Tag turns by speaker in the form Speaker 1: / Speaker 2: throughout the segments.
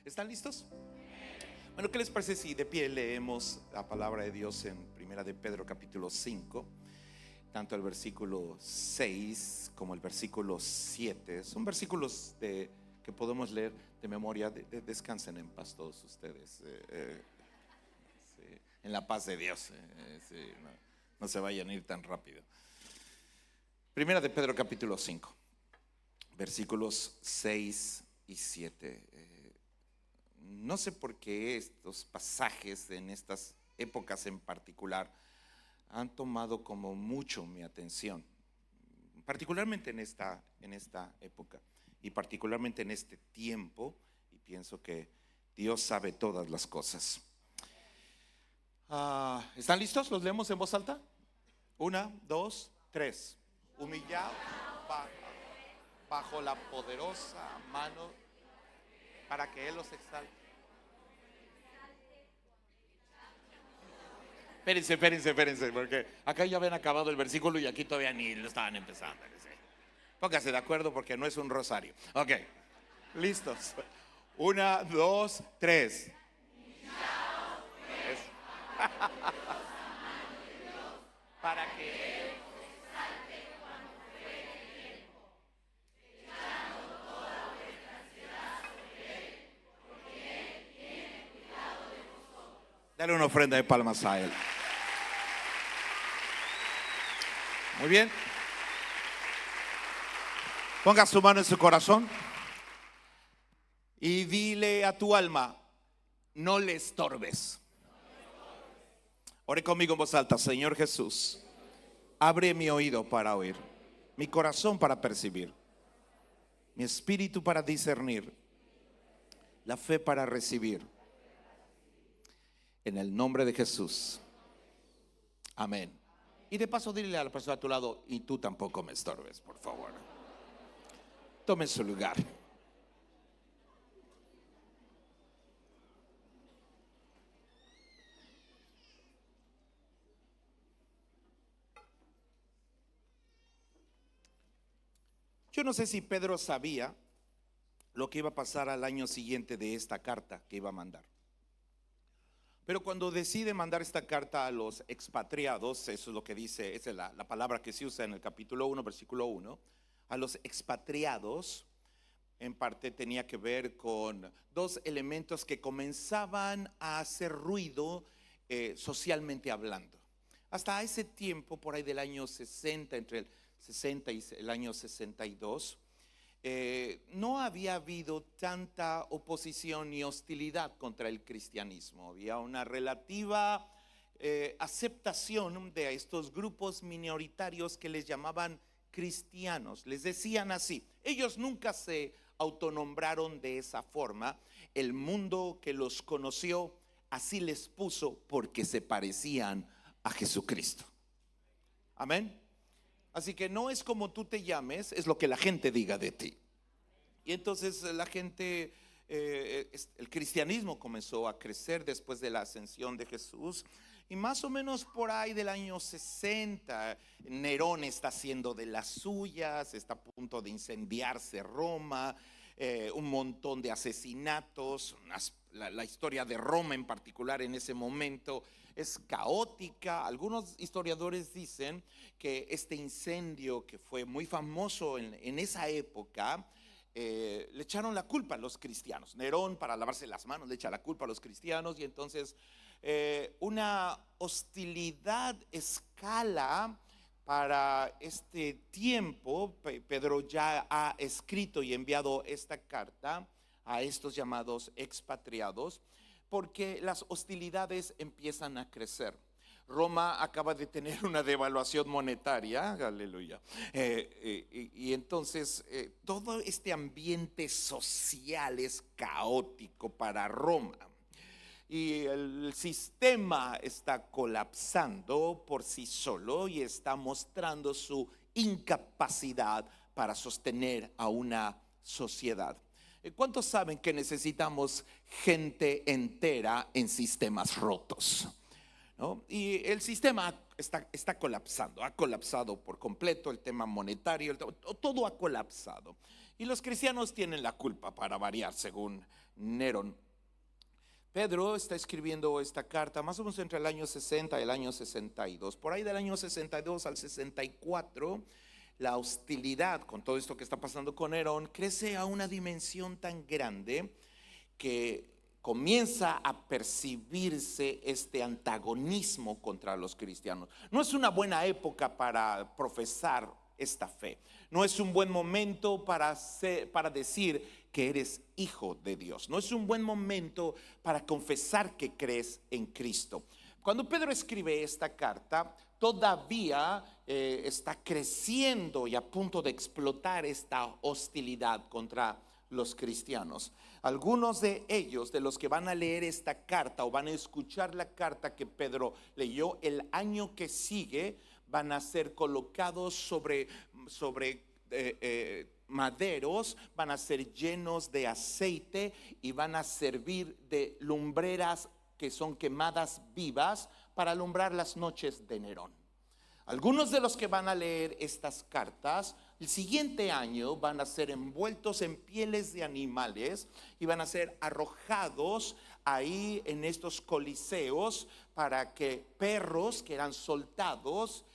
Speaker 1: ¿Están listos? Bueno, ¿qué les parece si de pie leemos la palabra de Dios en Primera de Pedro capítulo 5, tanto el versículo 6 como el versículo 7? Son versículos que podemos leer de memoria. Descansen en paz todos ustedes, sí, en la paz de Dios, sí, no se vayan a ir tan rápido. Primera de Pedro capítulo 5, versículos 6 y 7. No sé por qué estos pasajes en estas épocas en particular han tomado como mucho mi atención, particularmente en esta época y particularmente en este tiempo, y pienso que Dios sabe todas las cosas. ¿Están listos? ¿Los leemos en voz alta? 1, 2, 3. Humillado bajo la poderosa mano para que Él los exalte. Espérense, porque acá ya habían acabado el versículo y aquí todavía ni lo estaban empezando. Póngase de acuerdo porque no es un rosario. Ok, listos. 1, 2, 3. Para que Él dale una ofrenda de palmas a Él. Muy bien. Ponga su mano en su corazón y dile a tu alma: no le estorbes. Ore conmigo en voz alta. Señor Jesús, abre mi oído para oír, mi corazón para percibir, mi espíritu para discernir, la fe para recibir. En el nombre de Jesús. Amén. Y de paso dile a la persona a tu lado: y tú tampoco me estorbes, por favor. Tome su lugar. Yo no sé si Pedro sabía lo que iba a pasar al año siguiente de esta carta que iba a mandar. Pero cuando decide mandar esta carta a los expatriados, eso es lo que dice, esa es la palabra que se usa en el capítulo 1, versículo 1, a los expatriados, en parte tenía que ver con dos elementos que comenzaban a hacer ruido socialmente hablando. Hasta ese tiempo, por ahí del año 60, entre el 60 y el año 62, no había habido tanta oposición ni hostilidad contra el cristianismo. Había una relativa aceptación de estos grupos minoritarios que les llamaban cristianos. Les decían así. Ellos nunca se autonombraron de esa forma. El mundo que los conoció así les puso porque se parecían a Jesucristo. Amén. Así que no es como tú te llames, es lo que la gente diga de ti. Y entonces la gente, el cristianismo comenzó a crecer después de la ascensión de Jesús. Y más o menos por ahí del año 60, Nerón está haciendo de las suyas, está a punto de incendiarse Roma, un montón de asesinatos. La historia de Roma en particular en ese momento es caótica. Algunos historiadores dicen que este incendio, que fue muy famoso en esa época, le echaron la culpa a los cristianos. Nerón, para lavarse las manos, le echa la culpa a los cristianos, y entonces una hostilidad escala para este tiempo. Pedro ya ha escrito y enviado esta carta a estos llamados expatriados, porque las hostilidades empiezan a crecer. Roma acaba de tener una devaluación monetaria, aleluya, y entonces todo este ambiente social es caótico para Roma. Y el sistema está colapsando por sí solo y está mostrando su incapacidad para sostener a una sociedad. ¿Cuántos saben que necesitamos gente entera en sistemas rotos? ¿No? Y el sistema está colapsando, ha colapsado por completo. El tema monetario, todo ha colapsado. Y los cristianos tienen la culpa para variar, según Nerón. Pedro está escribiendo esta carta más o menos entre el año 60 y el año 62. Por ahí del año 62 al 64, la hostilidad con todo esto que está pasando con Nerón crece a una dimensión tan grande que comienza a percibirse este antagonismo contra los cristianos. No es una buena época para profesar esta fe. No es un buen momento para decir que eres hijo de Dios. No es un buen momento para confesar que crees en Cristo. Cuando Pedro escribe esta carta, todavía está creciendo y a punto de explotar esta hostilidad contra los cristianos. Algunos de ellos, de los que van a leer esta carta o van a escuchar la carta que Pedro leyó, el año que sigue van a ser colocados sobre maderos, van a ser llenos de aceite y van a servir de lumbreras que son quemadas vivas para alumbrar las noches de Nerón. Algunos de los que van a leer estas cartas el siguiente año van a ser envueltos en pieles de animales y van a ser arrojados ahí en estos coliseos para que perros que eran soltados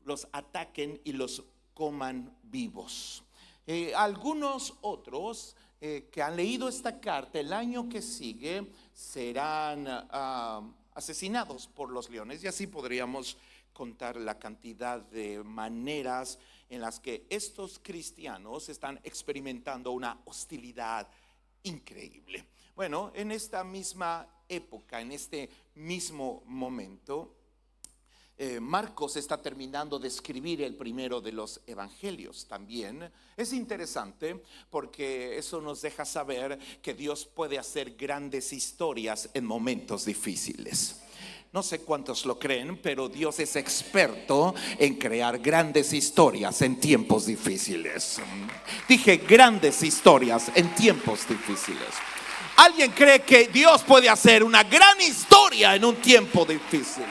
Speaker 1: los ataquen y los coman vivos. Algunos otros que han leído esta carta el año que sigue serán asesinados por los leones, y así podríamos contar la cantidad de maneras en las que estos cristianos están experimentando una hostilidad increíble. Bueno, en esta misma época, en este mismo momento, Marcos está terminando de escribir el primero de los evangelios. También es interesante porque eso nos deja saber que Dios puede hacer grandes historias en momentos difíciles. No sé cuántos lo creen, pero Dios es experto en crear grandes historias en tiempos difíciles. Dije grandes historias en tiempos difíciles. ¿Alguien cree que Dios puede hacer una gran historia en un tiempo difícil?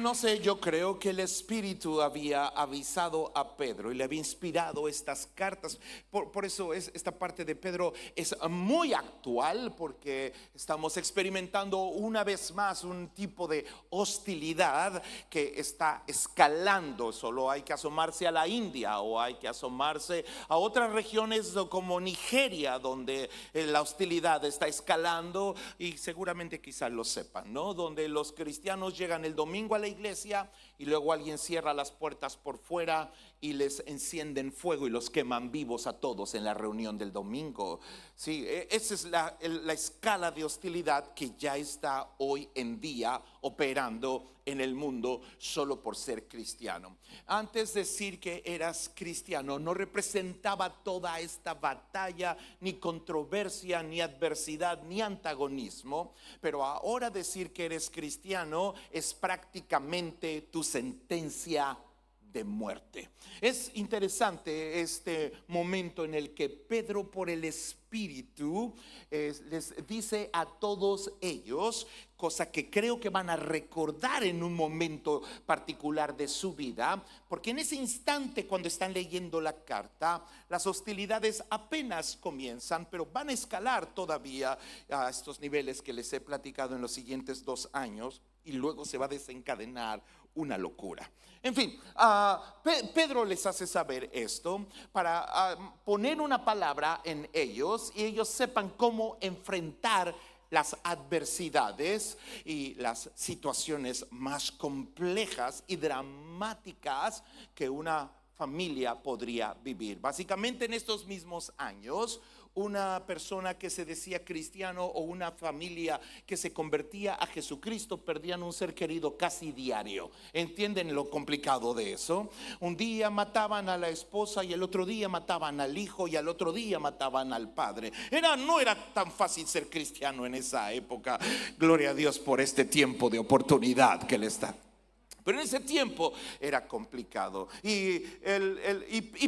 Speaker 1: No sé, yo creo que el Espíritu había avisado a Pedro y le había inspirado estas cartas. Por eso esta parte de Pedro es muy actual, porque estamos experimentando una vez más un tipo de hostilidad que está escalando. Solo hay que asomarse a la India o hay que asomarse a otras regiones como Nigeria, donde la hostilidad está escalando, y seguramente quizás lo sepan, ¿no? Donde los cristianos llegan el domingo a la iglesia y luego alguien cierra las puertas por fuera y les encienden fuego y los queman vivos a todos en la reunión del domingo. Sí, esa es la escala de hostilidad que ya está hoy en día operando en el mundo solo por ser cristiano. Antes, decir que eras cristiano no representaba toda esta batalla, ni controversia, ni adversidad, ni antagonismo. Pero ahora decir que eres cristiano es prácticamente tu sentencia de muerte. Es interesante este momento en el que Pedro, por el Espíritu, les dice a todos ellos, cosa que creo que van a recordar en un momento particular de su vida, porque en ese instante, cuando están leyendo la carta, las hostilidades apenas comienzan, pero van a escalar todavía a estos niveles que les he platicado en los siguientes 2 años, y luego se va a desencadenar una locura. En fin, Pedro les hace saber esto para poner una palabra en ellos y ellos sepan cómo enfrentar las adversidades y las situaciones más complejas y dramáticas que una familia podría vivir. Básicamente, en estos mismos años, una persona que se decía cristiano o una familia que se convertía a Jesucristo perdían un ser querido casi diario. ¿Entienden lo complicado de eso? Un día mataban a la esposa y el otro día mataban al hijo y al otro día mataban al padre. No era tan fácil ser cristiano en esa época. Gloria a Dios por este tiempo de oportunidad que le está. Pero en ese tiempo era complicado. Y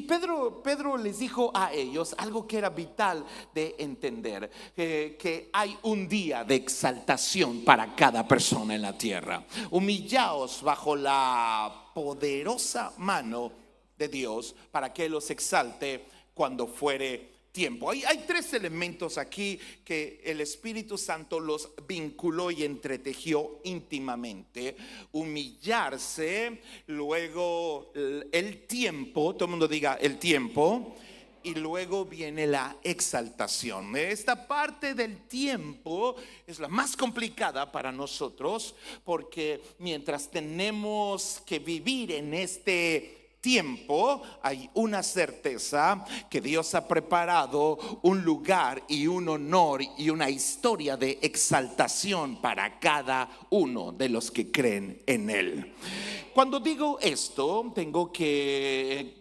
Speaker 1: Pedro les dijo a ellos algo que era vital de entender: que hay un día de exaltación para cada persona en la tierra. Humillaos bajo la poderosa mano de Dios para que los exalte cuando fuere tiempo. Hay tres elementos aquí que el Espíritu Santo los vinculó y entretejió íntimamente: humillarse, luego el tiempo, todo el mundo diga el tiempo, y luego viene la exaltación. Esta parte del tiempo es la más complicada para nosotros, porque mientras tenemos que vivir en este tiempo, hay una certeza que Dios ha preparado un lugar y un honor y una historia de exaltación para cada uno de los que creen en Él. Cuando digo esto, tengo que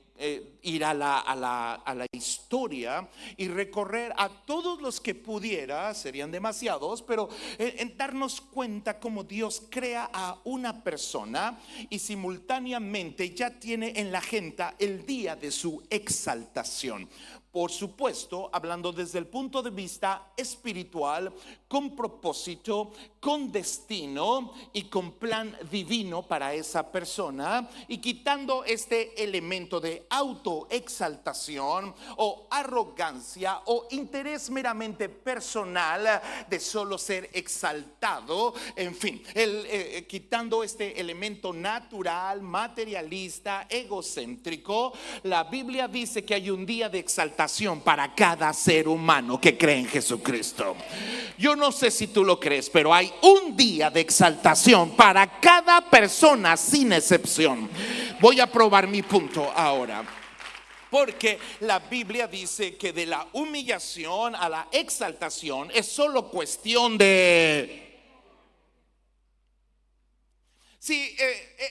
Speaker 1: ir a la historia y recorrer a todos los que pudiera, serían demasiados, pero en darnos cuenta cómo Dios crea a una persona y simultáneamente ya tiene en la agenda el día de su exaltación. Por supuesto, hablando desde el punto de vista espiritual, con propósito, con destino y con plan divino para esa persona, y quitando este elemento de autoexaltación o arrogancia o interés meramente personal de solo ser exaltado. En fin, quitando este elemento natural, materialista, egocéntrico, la Biblia dice que hay un día de exaltación para cada ser humano que cree en Jesucristo. Yo no sé si tú lo crees, pero hay un día de exaltación para cada persona sin excepción. Voy a probar mi punto ahora, porque la Biblia dice que de la humillación a la exaltación es solo cuestión de... Si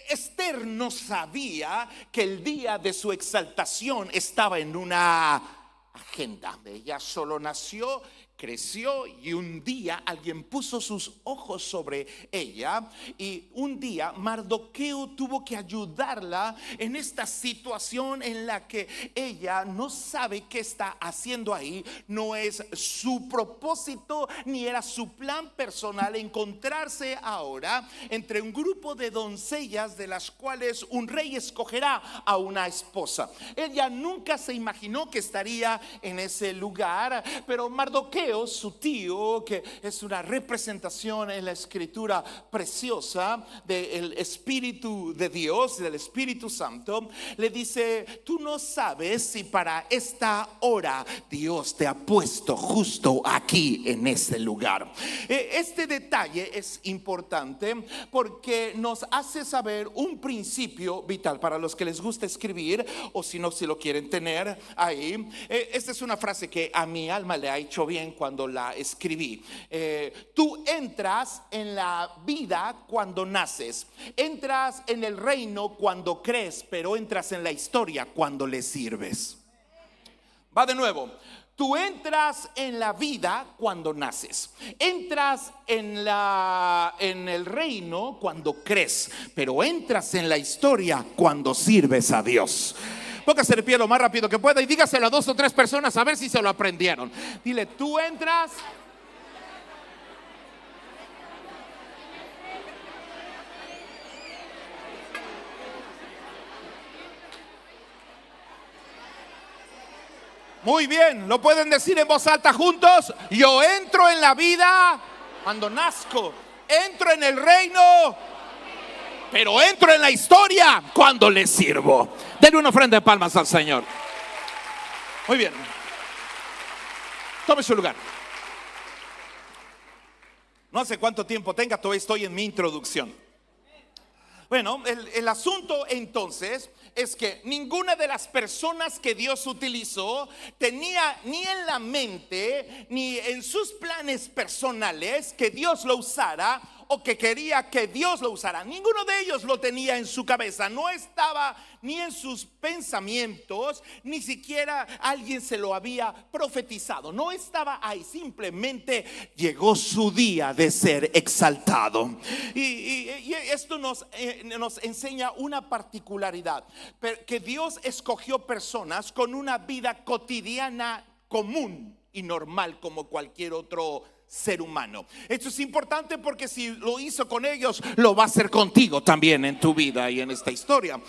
Speaker 1: Esther no sabía que el día de su exaltación estaba en una agenda. Ella solo nació, creció, y un día alguien puso sus ojos sobre ella, y un día Mardoqueo tuvo que ayudarla en esta situación en la que ella no sabe qué está haciendo ahí. No es su propósito ni era su plan personal encontrarse ahora entre un grupo de doncellas de las cuales un rey escogerá a una esposa. Ella nunca se imaginó que estaría en ese lugar, pero Mardoqueo, su tío, que es una representación en la escritura preciosa del Espíritu de Dios, del Espíritu Santo, le dice: tú no sabes si para esta hora Dios te ha puesto justo aquí en este lugar. Este detalle es importante porque nos hace saber un principio vital para los que les gusta escribir, o si no, si lo quieren tener ahí. Esta es una frase que a mi alma le ha hecho bien cuando la escribí. Tú entras en la vida cuando naces, entras en el reino cuando crees, pero entras en la historia cuando le sirves. Va de nuevo. Tú entras en la vida cuando naces, entras en el reino cuando crees, pero entras en la historia cuando sirves a Dios. Póngase de pie lo más rápido que pueda y dígaselo a 2 o 3 personas a ver si se lo aprendieron. Dile: tú entras. Muy bien, lo pueden decir en voz alta juntos. Yo entro en la vida cuando nazco, entro en el reino, pero entro en la historia cuando le sirvo. Denle una ofrenda de palmas al Señor. Muy bien. Tome su lugar. No sé cuánto tiempo tenga, todavía estoy en mi introducción. Bueno, el asunto entonces es que ninguna de las personas que Dios utilizó tenía ni en la mente ni en sus planes personales que Dios lo usara, o que quería que Dios lo usara. Ninguno de ellos lo tenía en su cabeza, no estaba ni en sus pensamientos, ni siquiera alguien se lo había profetizado. No estaba ahí, simplemente llegó su día de ser exaltado. Y esto nos enseña una particularidad, que Dios escogió personas con una vida cotidiana común y normal como cualquier otro ser humano. Esto es importante porque si lo hizo con ellos, lo va a hacer contigo también en tu vida y en esta historia.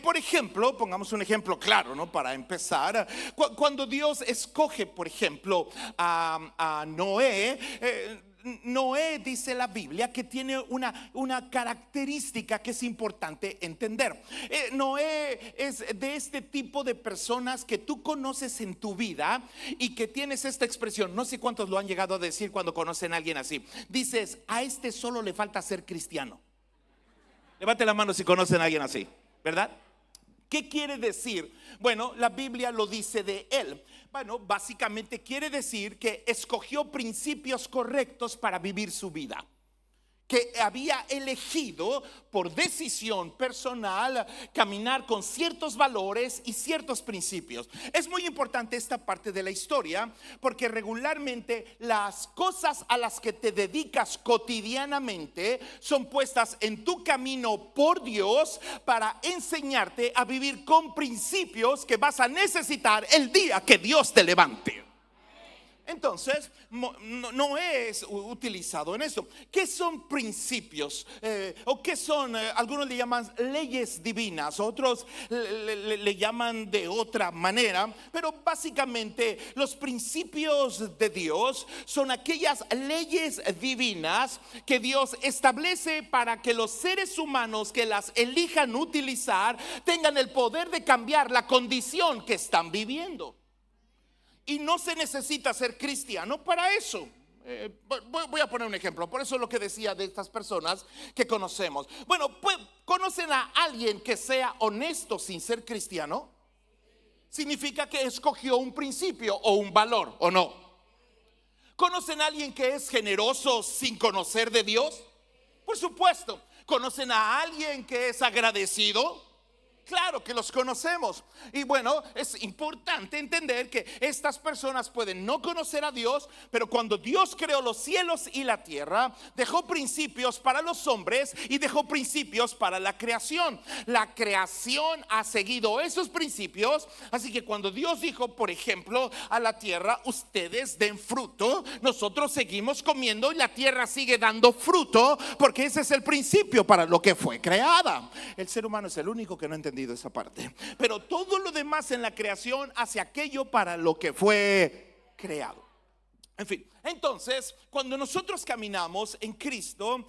Speaker 1: Por ejemplo, pongamos un ejemplo claro, ¿no? Para empezar, cuando Dios escoge, por ejemplo, a Noé, Noé, dice la Biblia, que tiene una característica que es importante entender. Noé es de este tipo de personas que tú conoces en tu vida y que tienes esta expresión. No sé cuántos lo han llegado a decir cuando conocen a alguien así. Dices, a este solo le falta ser cristiano. Levante la mano si conocen a alguien así, ¿verdad? ¿Qué quiere decir? Bueno, la Biblia lo dice de él. Bueno, básicamente quiere decir que escogió principios correctos para vivir su vida, que había elegido por decisión personal caminar con ciertos valores y ciertos principios. Es muy importante esta parte de la historia porque regularmente las cosas a las que te dedicas cotidianamente son puestas en tu camino por Dios para enseñarte a vivir con principios que vas a necesitar el día que Dios te levante. Entonces, no es utilizado en eso. ¿Qué son principios? ¿O qué son? Algunos le llaman leyes divinas, otros le llaman de otra manera. Pero básicamente los principios de Dios son aquellas leyes divinas que Dios establece para que los seres humanos que las elijan utilizar tengan el poder de cambiar la condición que están viviendo. Y no se necesita ser cristiano para eso. Voy a poner un ejemplo. Por eso es lo que decía de estas personas que conocemos. Bueno, pues, ¿conocen a alguien que sea honesto sin ser cristiano? Significa que escogió un principio o un valor, ¿o no? ¿Conocen a alguien que es generoso sin conocer de Dios? Por supuesto. ¿Conocen a alguien que es agradecido? Claro que los conocemos. Y bueno, es importante entender que estas personas pueden no conocer a Dios, pero cuando Dios creó los cielos y la tierra, dejó principios para los hombres y dejó principios para la creación. La creación ha seguido esos principios. Así que cuando Dios dijo, por ejemplo, a la tierra, ustedes den fruto, nosotros seguimos comiendo y la tierra sigue dando fruto, porque ese es el principio para lo que fue creada. El ser humano es el único que no ha entendido esa parte, pero todo lo demás en la creación hace aquello para lo que fue creado. En fin, entonces cuando nosotros caminamos en Cristo,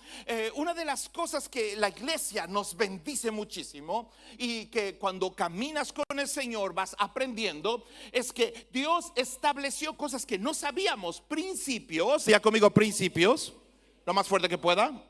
Speaker 1: una de las cosas que la iglesia nos bendice muchísimo y que cuando caminas con el Señor vas aprendiendo, es que Dios estableció cosas que no sabíamos, principios. Diga conmigo, principios, lo más fuerte que pueda.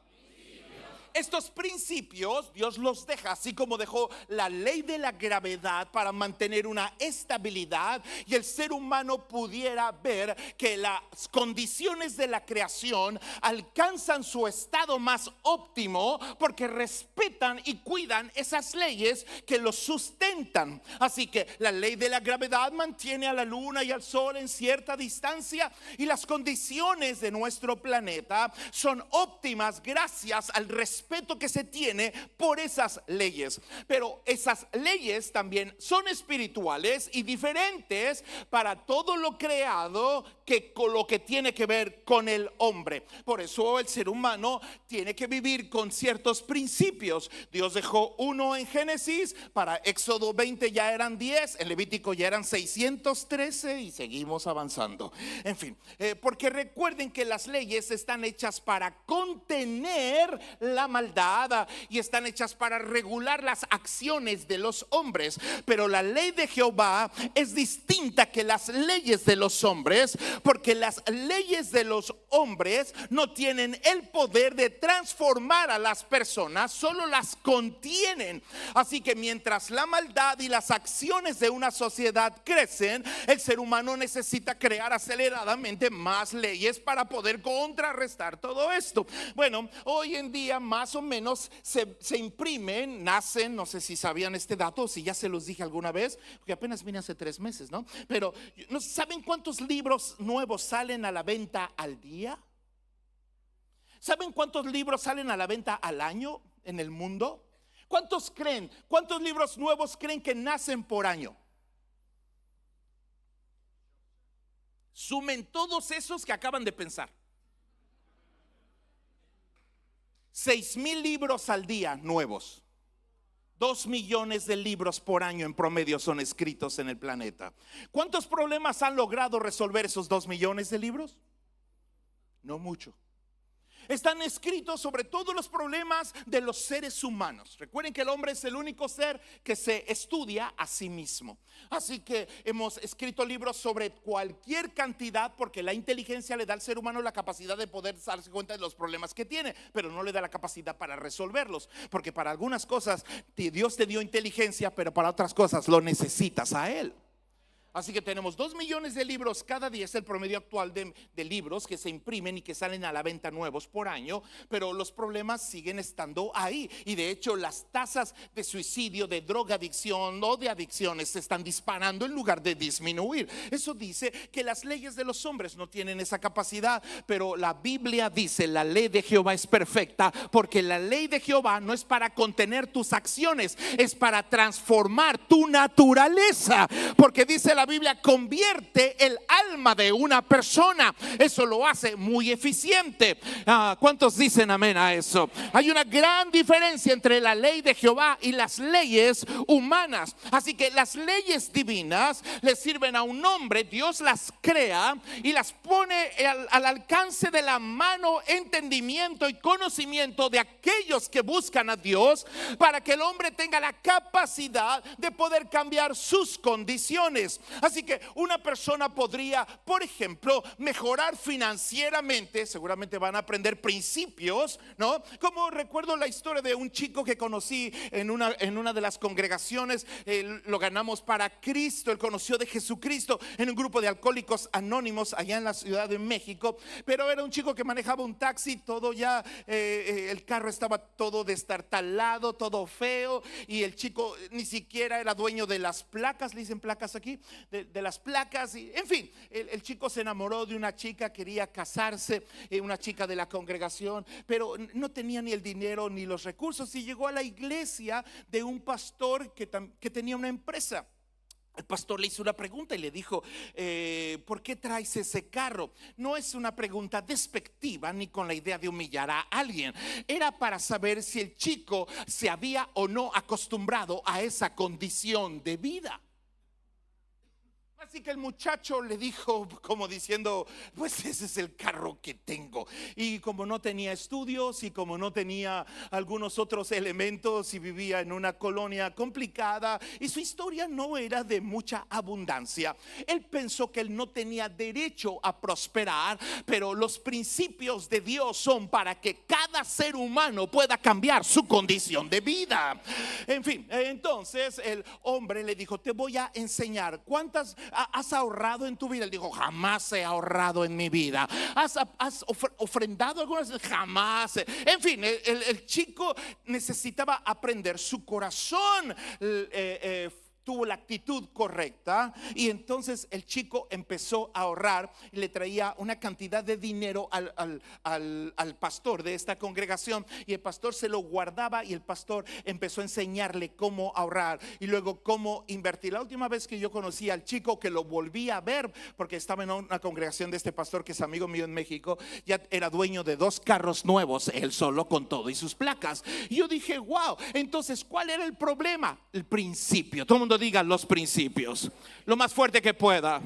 Speaker 1: Estos principios Dios los deja, así como dejó la ley de la gravedad para mantener una estabilidad y el ser humano pudiera ver que las condiciones de la creación alcanzan su estado más óptimo porque respetan y cuidan esas leyes que los sustentan. Así que la ley de la gravedad mantiene a la luna y al sol en cierta distancia y las condiciones de nuestro planeta son óptimas gracias al respeto que se tiene por esas leyes. Pero esas leyes también son espirituales y diferentes para todo lo creado que con lo que tiene que ver con el hombre. Por eso el ser humano tiene que vivir con ciertos principios. Dios dejó uno en Génesis, para Éxodo 20 ya eran 10, en Levítico ya eran 613 y seguimos avanzando. En fin, porque recuerden que las leyes están hechas para contener la maldad y están hechas para regular las acciones de los hombres. Pero la ley de Jehová es distinta que las leyes de los hombres, porque las leyes de los hombres no tienen el poder de transformar a las personas, solo las contienen. Así que mientras la maldad y las acciones de una sociedad crecen, el ser humano necesita crear aceleradamente más leyes para poder contrarrestar todo esto. Bueno, hoy en día más o menos se imprimen, nacen, no sé si sabían este dato, si ya se los dije alguna vez, porque apenas vine hace 3 meses, ¿no? Pero ¿no saben cuántos libros nuevos salen a la venta al día? ¿Saben cuántos libros salen a la venta al año en el mundo? ¿Cuántos creen? ¿Cuántos libros nuevos creen que nacen por año? Sumen todos esos que acaban de pensar. 6,000 libros al día nuevos. 2 millones de libros por año en promedio son escritos en el planeta. ¿Cuántos problemas han logrado resolver esos 2 millones de libros? No mucho. Están escritos sobre todos los problemas de los seres humanos. Recuerden que el hombre es el único ser que se estudia a sí mismo. Así que hemos escrito libros sobre cualquier cantidad, porque la inteligencia le da al ser humano la capacidad de poder darse cuenta de los problemas que tiene, pero no le da la capacidad para resolverlos. Porque para algunas cosas Dios te dio inteligencia, pero para otras cosas lo necesitas a Él. Así que tenemos 2 millones de libros cada día, es el promedio actual de libros que se imprimen y que salen a la venta nuevos por año, pero los problemas siguen estando ahí. Y de hecho las tasas de suicidio, de drogadicción o de adicciones se están disparando en lugar de disminuir. Eso dice que las leyes de los hombres no tienen esa capacidad, pero la Biblia dice: la ley de Jehová es perfecta, porque la ley de Jehová no es para contener tus acciones, es para transformar tu naturaleza, porque dice la Biblia: convierte el alma de una persona. Eso lo hace muy eficiente. ¿Cuántos dicen amén a eso? Hay una gran diferencia entre la ley de Jehová y las leyes humanas. Así que las leyes divinas le sirven a un hombre. Dios las crea y las pone al alcance de la mano, entendimiento y conocimiento de aquellos que buscan a Dios, para que el hombre tenga la capacidad de poder cambiar sus condiciones. Así que una persona podría, por ejemplo, mejorar financieramente. Seguramente van a aprender principios, ¿no? Como recuerdo la historia de un chico que conocí en una de las congregaciones. Lo ganamos para Cristo. Él conoció de Jesucristo en un grupo de alcohólicos anónimos allá en la Ciudad de México. Pero era un chico que manejaba un taxi, todo ya, el carro estaba todo destartalado, todo feo, y el chico ni siquiera era dueño de las placas. ¿Le dicen placas aquí? De las placas, y en fin, el chico se enamoró de una chica, quería casarse, una chica de la congregación, pero no tenía ni el dinero ni los recursos, y llegó a la iglesia de un pastor que tenía una empresa. El pastor le hizo una pregunta y le dijo: ¿por qué traes ese carro? No es una pregunta despectiva ni con la idea de humillar a alguien. Era para saber si el chico se había o no acostumbrado a esa condición de vida. Así que el muchacho le dijo, como diciendo: pues ese es el carro que tengo. Y como no tenía estudios y como no tenía algunos otros elementos y vivía en una colonia complicada y su historia no era de mucha abundancia, él pensó que él no tenía derecho a prosperar. Pero los principios de Dios son para que cada ser humano pueda cambiar su condición de vida. En fin, entonces el hombre le dijo: te voy a enseñar. ¿Cuántas has ahorrado en tu vida? Él dijo: jamás he ahorrado en mi vida. ¿Has ofrendado algunas veces? Jamás. En fin, el chico necesitaba aprender. Su corazón tuvo la actitud correcta, y entonces el chico empezó a ahorrar y le traía una cantidad de dinero al pastor de esta congregación, y el pastor se lo guardaba, y el pastor empezó a enseñarle cómo ahorrar y luego cómo invertir. La última vez que yo conocí al chico, que lo volví a ver porque estaba en una congregación de este pastor que es amigo mío en México, ya era dueño de 2 carros nuevos, él solo, con todo y sus placas. Y yo dije: wow, entonces ¿cuál era el problema? El principio. Todo el mundo diga: los principios, lo más fuerte que pueda.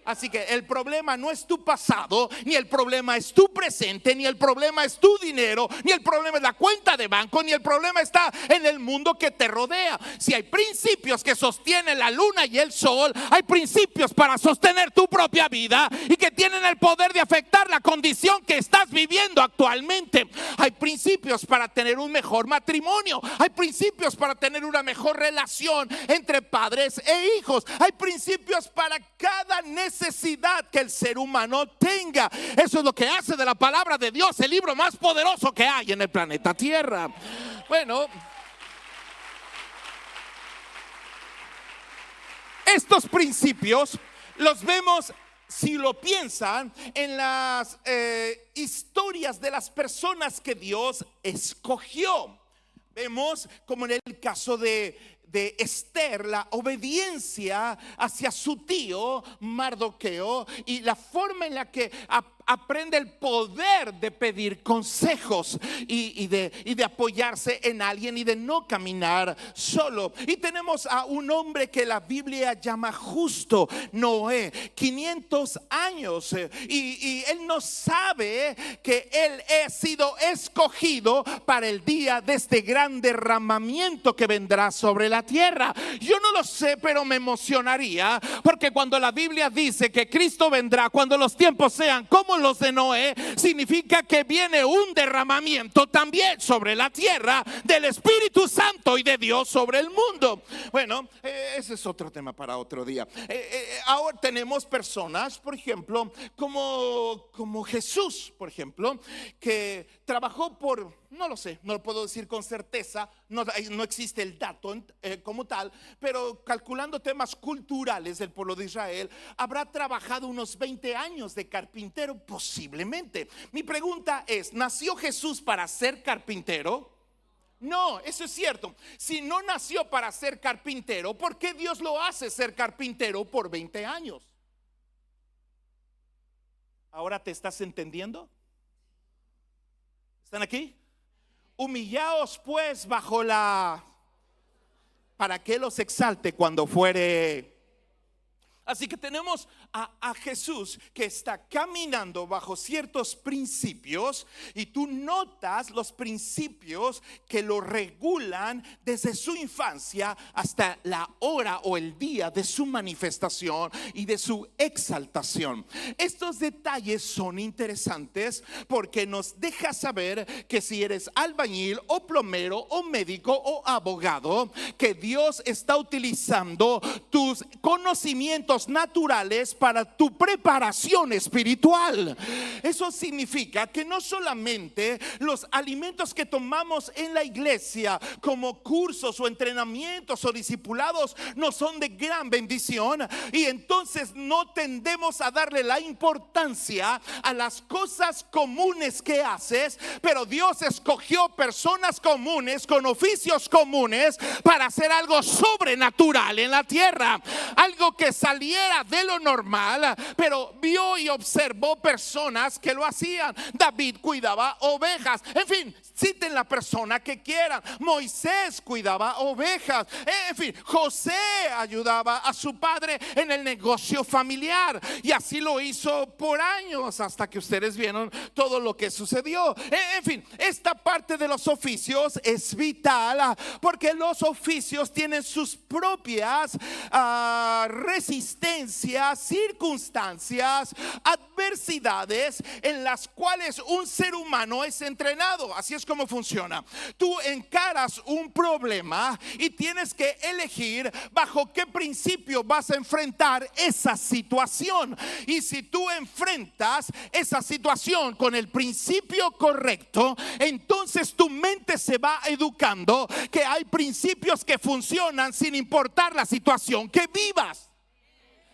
Speaker 1: Así que el problema no es tu pasado, ni el problema es tu presente, ni el problema es tu dinero, ni el problema es la cuenta de banco, ni el problema está en el mundo que te rodea. Si hay principios que sostienen la luna y el sol, hay principios para sostener tu propia vida y que tienen el poder de afectar la condición que estás viviendo actualmente. Hay principios para tener un mejor matrimonio, hay principios para tener una mejor relación entre padres e hijos, hay principios para cada necesidad que el ser humano tenga. Eso es lo que hace de la palabra de Dios el libro más poderoso que hay en el planeta Tierra. Bueno, estos principios los vemos, si lo piensan, en las historias de las personas que Dios escogió. Vemos como en el caso de de Esther, la obediencia hacia su tío Mardoqueo y la forma en la que aprende el poder de pedir consejos y de apoyarse en alguien y de no caminar solo. Y tenemos a un hombre que la Biblia llama justo, Noé, 500 años, y él no sabe que él ha sido escogido para el día de este gran derramamiento que vendrá sobre la tierra. Yo no lo sé, pero me emocionaría, porque cuando la Biblia dice que Cristo vendrá cuando los tiempos sean como los de Noé, significa que viene un derramamiento también sobre la tierra del Espíritu Santo y de Dios sobre el mundo. Bueno, ese es otro tema para otro día. Ahora tenemos personas, por ejemplo, como Jesús, por ejemplo, que trabajó por, no lo sé, no lo puedo decir con certeza, no existe el dato como tal, pero calculando temas culturales del pueblo de Israel, habrá trabajado unos 20 años de carpintero posiblemente. Mi pregunta es, ¿nació Jesús para ser carpintero? No, eso es cierto. Si no nació para ser carpintero, ¿por qué Dios lo hace ser carpintero por 20 años? ¿Ahora te estás entendiendo? ¿Están aquí? Humillaos pues bajo para que los exalte cuando fuere. Así que tenemos a Jesús que está caminando bajo ciertos principios, y tú notas los principios que lo regulan desde su infancia hasta la hora o el día de su manifestación y de su exaltación. Estos detalles son interesantes porque nos deja saber que si eres albañil o plomero o médico o abogado, que Dios está utilizando tus conocimientos naturales para tu preparación espiritual. Eso significa que no solamente los alimentos que tomamos en la iglesia como cursos o entrenamientos o discipulados no son de gran bendición, y entonces no tendemos a darle la importancia a las cosas comunes que haces, pero Dios escogió personas comunes con oficios comunes para hacer algo sobrenatural en la tierra, algo que saliera de lo normal, pero vio y observó personas que lo hacían. David cuidaba ovejas, en fin, citen la persona que quieran. Moisés cuidaba ovejas, en fin, José ayudaba a su padre en el negocio familiar, y así lo hizo por años hasta que ustedes vieron todo lo que sucedió. En fin, esta parte de los oficios es vital porque los oficios tienen sus propias resistencias, circunstancias, adversidades en las cuales un ser humano es entrenado. Así es como funciona. Tú encaras un problema y tienes que elegir bajo qué principio vas a enfrentar esa situación. Y si tú enfrentas esa situación con el principio correcto, entonces tu mente se va educando que hay principios que funcionan sin importar la situación que vivas.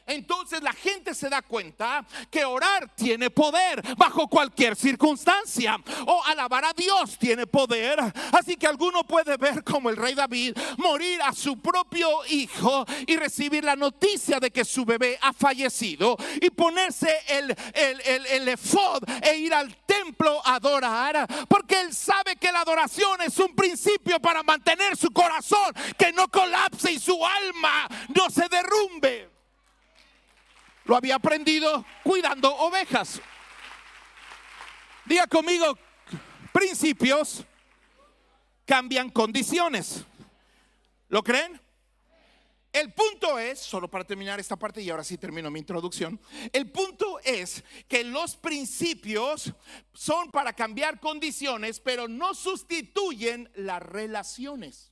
Speaker 1: Entonces la gente se da cuenta que orar tiene poder bajo cualquier circunstancia, o alabar a Dios tiene poder. Así que alguno puede ver como el rey David morir a su propio hijo y recibir la noticia de que su bebé ha fallecido y ponerse el efod e ir al templo a adorar, porque él sabe que la adoración es un principio para mantener su corazón que no colapse y su alma no se derrumbe. Lo había aprendido cuidando ovejas. Diga conmigo, principios cambian condiciones. ¿Lo creen? El punto es, solo para terminar esta parte y ahora sí termino mi introducción, el punto es que los principios son para cambiar condiciones, pero no sustituyen las relaciones.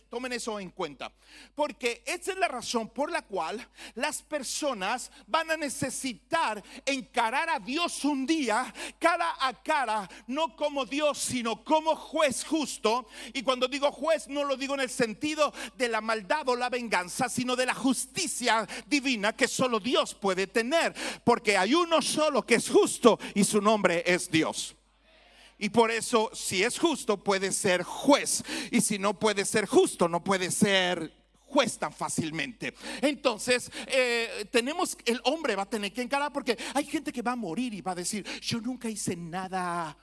Speaker 1: Tomen eso en cuenta, porque esa es la razón por la cual las personas van a necesitar encarar a Dios un día cara a cara, no como Dios sino como juez justo. Y cuando digo juez no lo digo en el sentido de la maldad o la venganza, sino de la justicia divina que solo Dios puede tener, porque hay uno solo que es justo y su nombre es Dios. Y por eso, si es justo, puede ser juez. Y si no puede ser justo, no puede ser juez tan fácilmente. Entonces el hombre va a tener que encarar, porque hay gente que va a morir y va a decir: yo nunca hice nada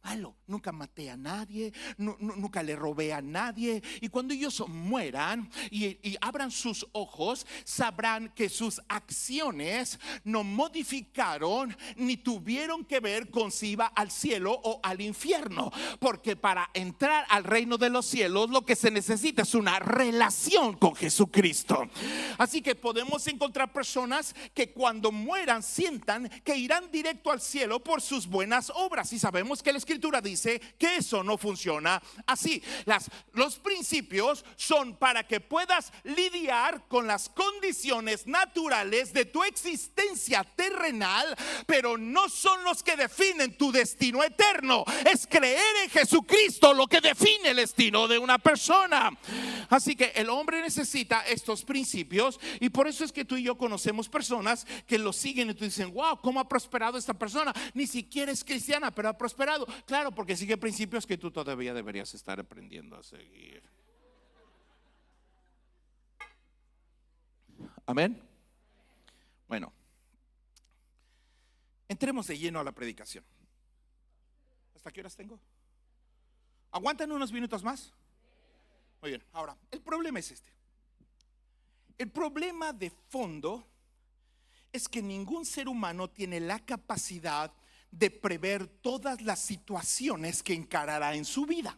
Speaker 1: malo, nunca maté a nadie, nunca le robé a nadie. Y cuando ellos mueran y abran sus ojos, sabrán que sus acciones no modificaron ni tuvieron que ver con si iba al cielo o al infierno, porque para entrar al reino de los cielos lo que se necesita es una relación con Jesucristo. Así que podemos encontrar personas que cuando mueran sientan que irán directo al cielo por sus buenas obras, y sabemos que la Escritura dice que eso no funciona así. Los principios son para que puedas lidiar con las condiciones naturales de tu existencia terrenal, pero no son los que definen tu destino eterno. Es creer en Jesucristo lo que define el destino de una persona. Así que el hombre necesita estos principios, y por eso es que tú y yo conocemos personas que lo siguen y tú dicen: wow, ¿cómo ha prosperado esta persona? Ni siquiera es cristiana, pero ha prosperado. Claro, porque sigue principios que tú todavía deberías estar aprendiendo a seguir. Amén. Bueno, entremos de lleno a la predicación. ¿Hasta qué horas tengo? ¿Aguantan unos minutos más? Muy bien, ahora, el problema es este. El problema de fondo es que ningún ser humano tiene la capacidad de prever todas las situaciones que encarará en su vida.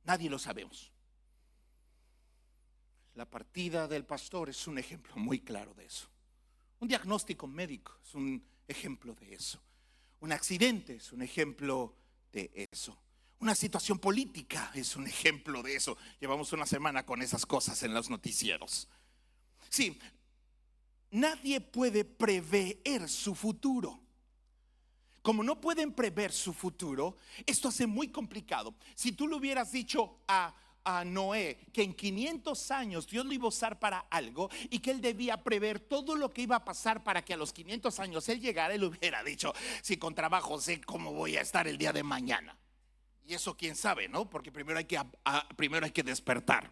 Speaker 1: Nadie lo sabemos. La partida del pastor es un ejemplo muy claro de eso. Un diagnóstico médico es un ejemplo de eso. Un accidente es un ejemplo de eso. Una situación política es un ejemplo de eso. Llevamos una semana con esas cosas en los noticieros. Sí, nadie puede prever su futuro. Como no pueden prever su futuro, esto hace muy complicado. Si tú le hubieras dicho a Noé que en 500 años Dios lo iba a usar para algo y que él debía prever todo lo que iba a pasar para que a los 500 años él llegara, él hubiera dicho: si con trabajo sé cómo voy a estar el día de mañana. Y eso quién sabe, ¿no? Porque primero hay que despertar.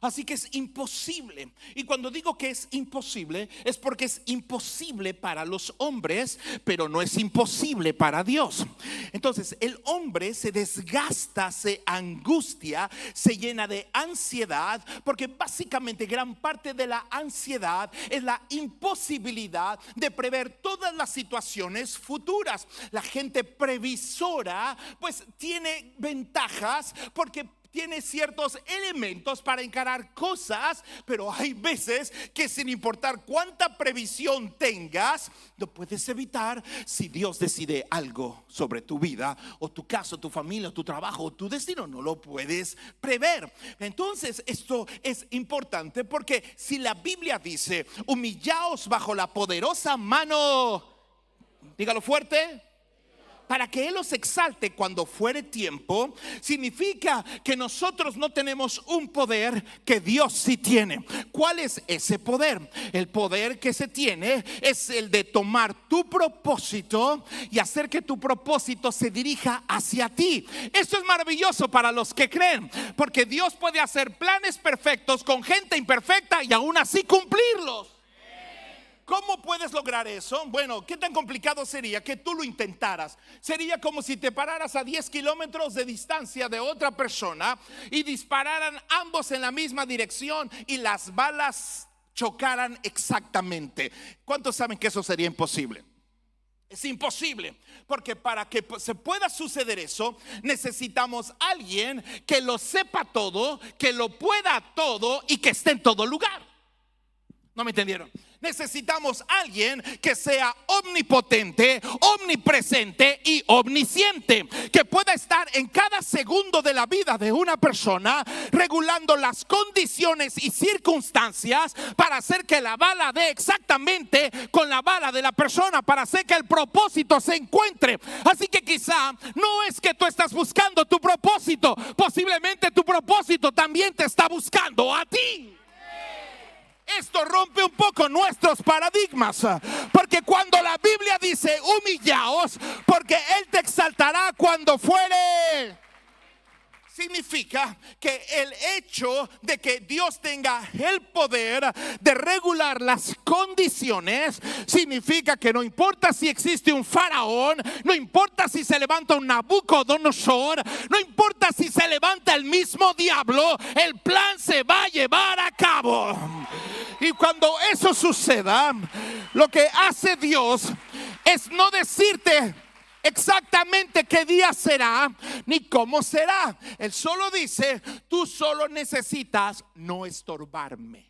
Speaker 1: Así que es imposible. Y cuando digo que es imposible, es porque es imposible para los hombres, pero no es imposible para Dios. Entonces el hombre se desgasta, se angustia, se llena de ansiedad, porque básicamente gran parte de la ansiedad es la imposibilidad de prever todas las situaciones futuras. La gente previsora pues tiene ventajas, porque tiene ciertos elementos para encarar cosas, pero hay veces que sin importar cuánta previsión tengas, no puedes evitar si Dios decide algo sobre tu vida o tu caso, tu familia, tu trabajo o tu destino. No lo puedes prever. Entonces esto es importante, porque si la Biblia dice: humillaos bajo la poderosa mano, dígalo fuerte, para que Él los exalte cuando fuere tiempo, significa que nosotros no tenemos un poder que Dios sí tiene. ¿Cuál es ese poder? El poder que se tiene es el de tomar tu propósito y hacer que tu propósito se dirija hacia ti. Esto es maravilloso para los que creen, porque Dios puede hacer planes perfectos con gente imperfecta y aún así cumplirlos. ¿Cómo puedes lograr eso? Bueno, ¿qué tan complicado sería que tú lo intentaras? Sería como si te pararas a 10 kilómetros de distancia de otra persona y dispararan ambos en la misma dirección y las balas chocaran exactamente. ¿Cuántos saben que eso sería imposible? Es imposible, porque para que se pueda suceder eso, necesitamos a alguien que lo sepa todo, que lo pueda todo y que esté en todo lugar. ¿No me entendieron? Necesitamos a alguien que sea omnipotente, omnipresente y omnisciente, que pueda estar en cada segundo de la vida de una persona, regulando las condiciones y circunstancias para hacer que la bala dé exactamente con la bala de la persona, para hacer que el propósito se encuentre. Así que quizá no es que tú estás buscando tu propósito, posiblemente tu propósito también te está buscando a ti. Esto rompe un poco nuestros paradigmas, porque cuando la Biblia dice humillaos, porque Él te exaltará cuando fuere, significa que el hecho de que Dios tenga el poder de regular las condiciones significa que no importa si existe un faraón, no importa si se levanta un Nabucodonosor, no importa si se levanta el mismo diablo, el plan se va a llevar a cabo. Y cuando eso suceda, lo que hace Dios es no decirte exactamente qué día será ni cómo será. Él solo dice: tú solo necesitas no estorbarme.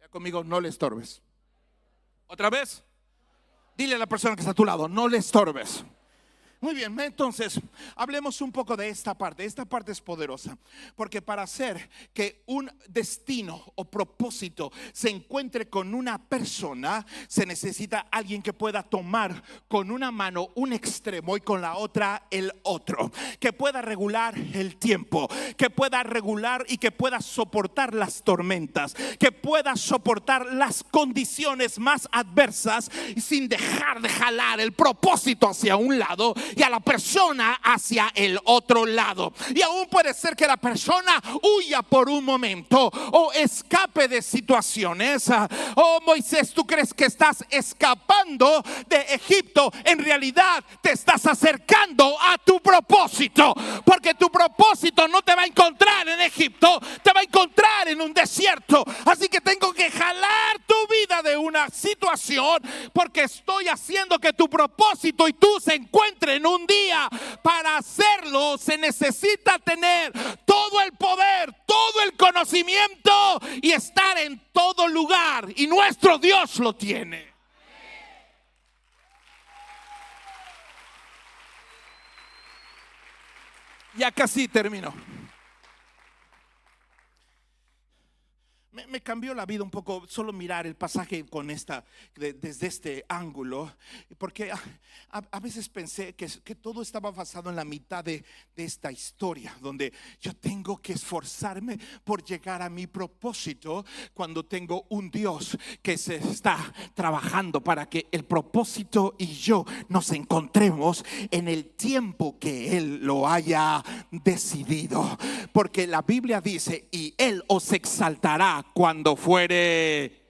Speaker 1: Ya conmigo, no le estorbes. Otra vez, dile a la persona que está a tu lado: no le estorbes. Muy bien, entonces hablemos un poco de esta parte. Esta parte es poderosa, porque para hacer que un destino o propósito se encuentre con una persona, se necesita alguien que pueda tomar con una mano un extremo y con la otra el otro, que pueda regular el tiempo, que pueda regular y que pueda soportar las tormentas, que pueda soportar las condiciones más adversas y sin dejar de jalar el propósito hacia un lado y a la persona hacia el otro lado. Y aún puede ser que la persona huya por un momento o escape de situaciones. Oh, Moisés, ¿tú crees que estás escapando de Egipto? En realidad te estás acercando a tu propósito, porque tu propósito no te va a encontrar en Egipto, te va a encontrar en un desierto. Así que tengo que jalar tu vida de una situación, porque estoy haciendo que tu propósito y tú se encuentren un día. Para hacerlo se necesita tener todo el poder, todo el conocimiento y estar en todo lugar, y nuestro Dios lo tiene. Ya casi termino. Me cambió la vida un poco solo mirar el pasaje con desde este ángulo, porque a veces pensé que todo estaba basado en la mitad de esta historia, donde yo tengo que esforzarme por llegar a mi propósito, cuando tengo un Dios que se está trabajando para que el propósito y yo nos encontremos en el tiempo que Él lo haya decidido. Porque la Biblia dice: y Él os exaltará cuando fuere.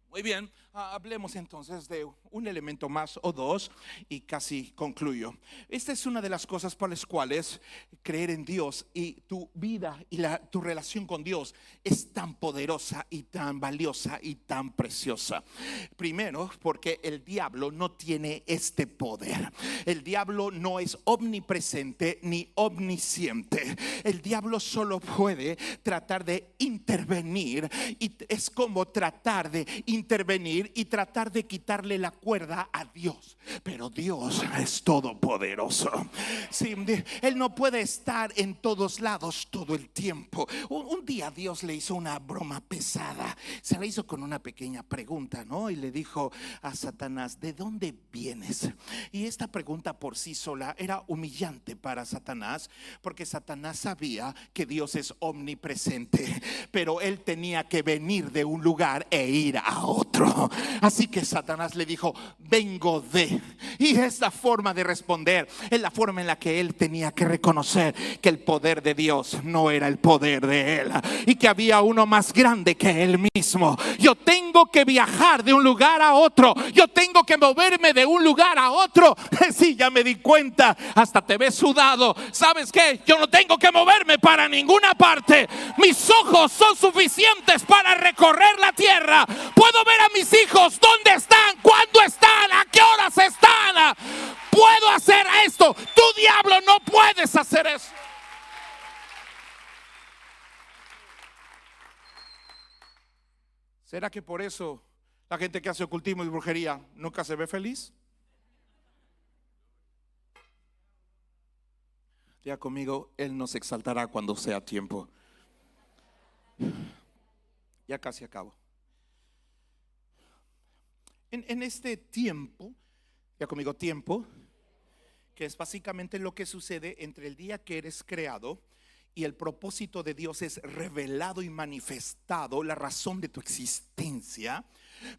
Speaker 1: Muy bien, hablemos entonces de un elemento más o dos y casi concluyo. Esta es una de las cosas por las cuales creer en Dios y tu vida y tu relación con Dios es tan poderosa y tan valiosa y tan preciosa. Primero, porque el diablo no tiene este poder. El diablo no es omnipresente ni omnisciente. El diablo solo puede tratar de intervenir, y es como tratar de intervenir y tratar de quitarle la cuerda a Dios. Pero Dios es todopoderoso. Sí, Él no puede estar en todos lados todo el tiempo. Un día Dios le hizo una broma pesada. Se la hizo con una pequeña pregunta, ¿no? Y le dijo a Satanás: ¿de dónde vienes? Y esta pregunta por sí sola era humillante para Satanás, porque Satanás sabía que Dios es omnipresente, pero él tenía que venir de un lugar e ir a otro. Así que Satanás le dijo: vengo de. Y esta forma de responder es la forma en la que él tenía que reconocer que el poder de Dios no era el poder de él, y que había uno más grande que él mismo. Yo tengo que viajar de un lugar a otro, yo tengo que moverme de un lugar a otro. Sí, ya me di cuenta, hasta te ves sudado. ¿Sabes qué? Yo no tengo que moverme para ninguna parte. Mis ojos son suficientes para recorrer la tierra. Puedo ver a mis hijos dónde están, cuándo están, a qué horas están. Puedo hacer esto. Tu diablo no puedes hacer eso. ¿Será que por eso la gente que hace ocultismo y brujería nunca se ve feliz? Ya conmigo: Él nos exaltará cuando sea tiempo. Ya casi acabo. En este tiempo, ya conmigo, tiempo, que es básicamente lo que sucede entre el día que eres creado y el propósito de Dios es revelado y manifestado, la razón de tu existencia,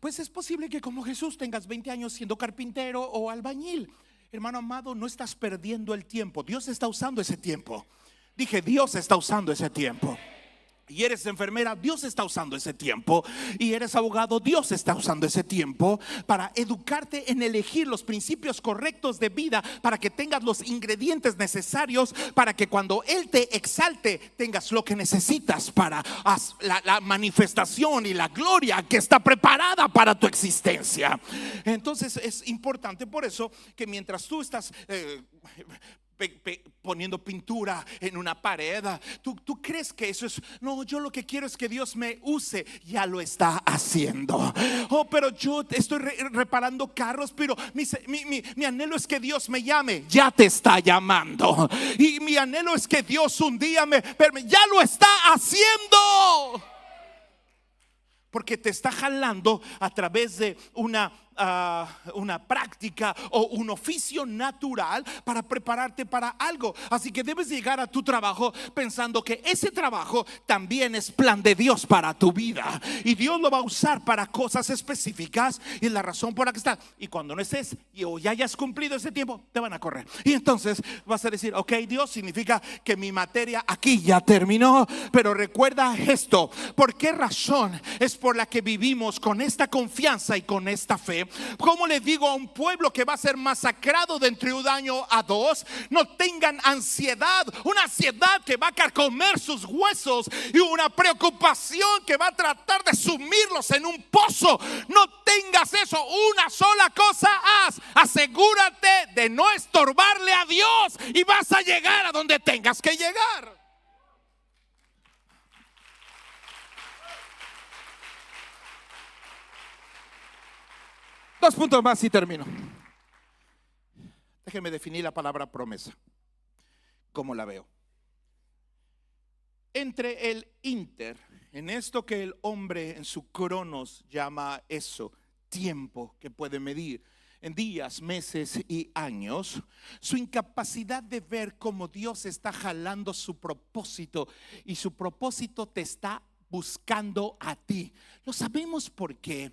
Speaker 1: pues es posible que como Jesús tengas 20 años siendo carpintero o albañil. Hermano amado, no estás perdiendo el tiempo. Dios está usando ese tiempo. Dije, Dios está usando ese tiempo. Y eres enfermera, Dios está usando ese tiempo. Y eres abogado, Dios está usando ese tiempo para educarte en elegir los principios correctos de vida, para que tengas los ingredientes necesarios, para que cuando Él te exalte tengas lo que necesitas para la manifestación y la gloria que está preparada para tu existencia. Entonces es importante por eso que mientras tú estás poniendo pintura en una pared, tú crees que eso es, no, yo lo que quiero es que Dios me use. Ya lo está haciendo. Oh, pero yo estoy reparando carros, pero mi anhelo es que Dios me llame. Ya te está llamando. Y mi anhelo es que Dios un día ya lo está haciendo, porque te está jalando a través de una práctica o un oficio natural para prepararte para algo. Así que debes llegar a tu trabajo pensando que ese trabajo también es plan de Dios para tu vida, y Dios lo va a usar para cosas específicas, y la razón por la que está. Y cuando no estés o ya hayas cumplido ese tiempo, te van a correr. Y entonces vas a decir, ok, Dios, significa que mi materia aquí ya terminó. Pero recuerda esto: ¿por qué razón es por la que vivimos con esta confianza y con esta fe? ¿Cómo le digo a un pueblo que va a ser masacrado dentro de un año a dos? No tengan ansiedad, una ansiedad que va a carcomer sus huesos, y una preocupación que va a tratar de sumirlos en un pozo. No tengas eso. Una sola cosa haz: asegúrate de no estorbarle a Dios, y vas a llegar a donde tengas que llegar. Dos puntos más y termino. Déjeme definir la palabra promesa. ¿Cómo la veo? Entre el en esto que el hombre en su cronos llama eso, tiempo que puede medir en días, meses y años, su incapacidad de ver cómo Dios está jalando su propósito, y su propósito te está buscando a ti. Lo sabemos porque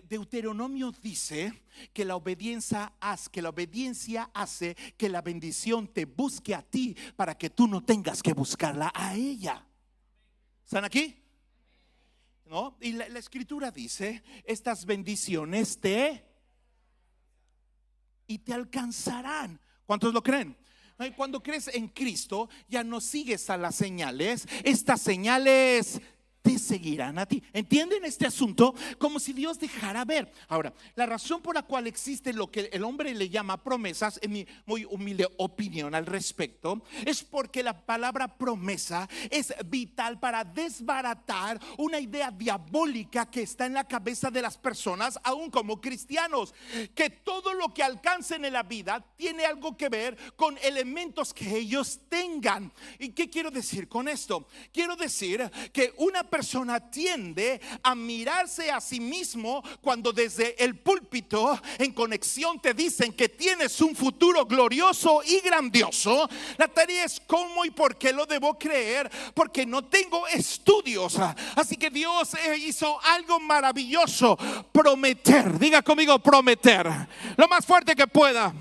Speaker 1: Deuteronomio dice que la obediencia hace que la bendición te busque a ti, para que tú no tengas que buscarla a ella. ¿Están aquí? ¿No? Y la escritura dice: estas bendiciones te alcanzarán. ¿Cuántos lo creen? Cuando crees en Cristo, ya no sigues a las señales. Estas señales te seguirán a ti. ¿Entienden este asunto? Como si Dios dejara ver. Ahora, la razón por la cual existe lo que el hombre le llama promesas, en mi muy humilde opinión al respecto, es porque la palabra promesa es vital para desbaratar una idea diabólica que está en la cabeza de las personas, aún como cristianos, que todo lo que alcancen en la vida tiene algo que ver con elementos que ellos tengan. ¿Y qué quiero decir con esto? Quiero decir que una persona tiende a mirarse a sí mismo cuando desde el púlpito en conexión te dicen que tienes un futuro glorioso y grandioso. La tarea es cómo y por qué lo debo creer, porque no tengo estudios. Así que Dios hizo algo maravilloso: prometer. Diga conmigo: prometer, lo más fuerte que pueda.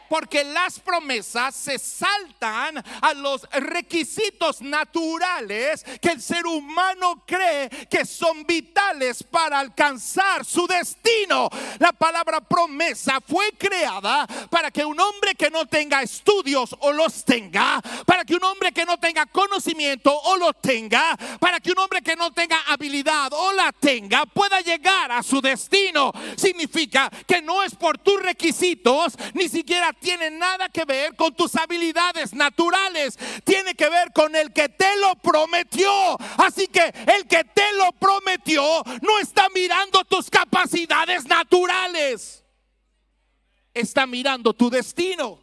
Speaker 1: Porque las promesas se saltan a los requisitos naturales que el ser humano cree que son vitales para alcanzar su destino. La palabra promesa fue creada para que un hombre que no tenga estudios o los tenga, para que un hombre que no tenga conocimiento o lo tenga, para que un hombre que no tenga habilidad o la tenga, pueda llegar a su destino. Significa que no es por tus requisitos, ni siquiera tiene nada que ver con tus habilidades naturales, tiene que ver con el que te lo prometió. Así que el que te lo prometió no está mirando tus capacidades naturales, está mirando tu destino.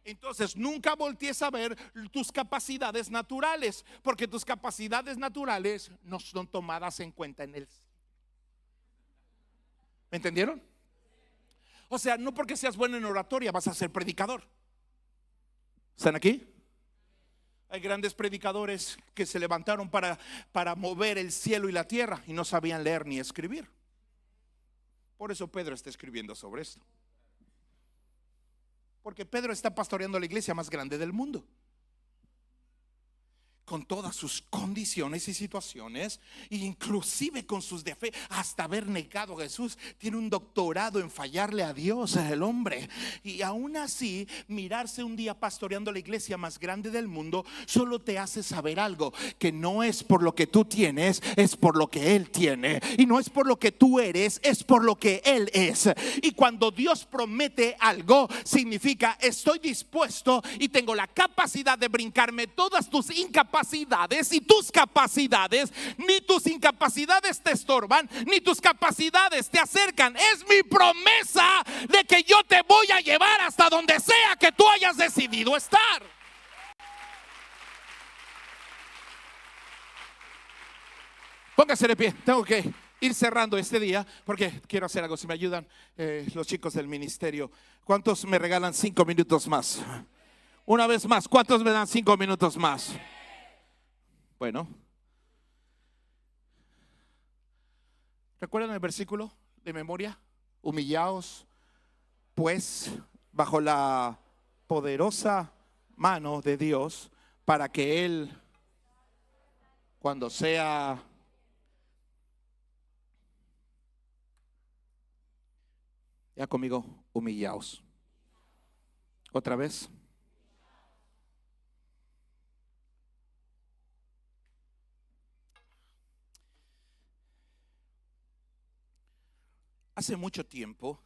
Speaker 1: Entonces nunca voltees a ver tus capacidades naturales, porque tus capacidades naturales no son tomadas en cuenta en él. ¿Me entendieron? O sea, no porque seas bueno en oratoria vas a ser predicador. ¿Están aquí? Hay grandes predicadores que se levantaron para mover el cielo y la tierra y no sabían leer ni escribir. Por eso Pedro está escribiendo sobre esto. Porque Pedro está pastoreando la iglesia más grande del mundo, con todas sus condiciones y situaciones, inclusive con sus defectos, hasta haber negado a Jesús. Tiene un doctorado en fallarle a Dios, el hombre. Y aún así, mirarse un día pastoreando la iglesia más grande del mundo solo te hace saber algo: que no es por lo que tú tienes, es por lo que Él tiene. Y no es por lo que tú eres, es por lo que Él es. Y cuando Dios promete algo, significa: estoy dispuesto y tengo la capacidad de brincarme todas tus incapacidades y tus capacidades. Ni tus incapacidades te estorban, ni tus capacidades te acercan. Es mi promesa de que yo te voy a llevar hasta donde sea que tú hayas decidido estar. Póngase de pie, tengo que ir cerrando este día porque quiero hacer algo. Si me ayudan los chicos del ministerio, ¿cuántos me regalan 5 minutos más? Una vez más, ¿cuántos me dan 5 minutos más? Bueno, ¿recuerdan el versículo de memoria? Humillaos pues bajo la poderosa mano de Dios, para que Él, cuando sea ya conmigo, humillaos. Otra vez. Hace mucho tiempo,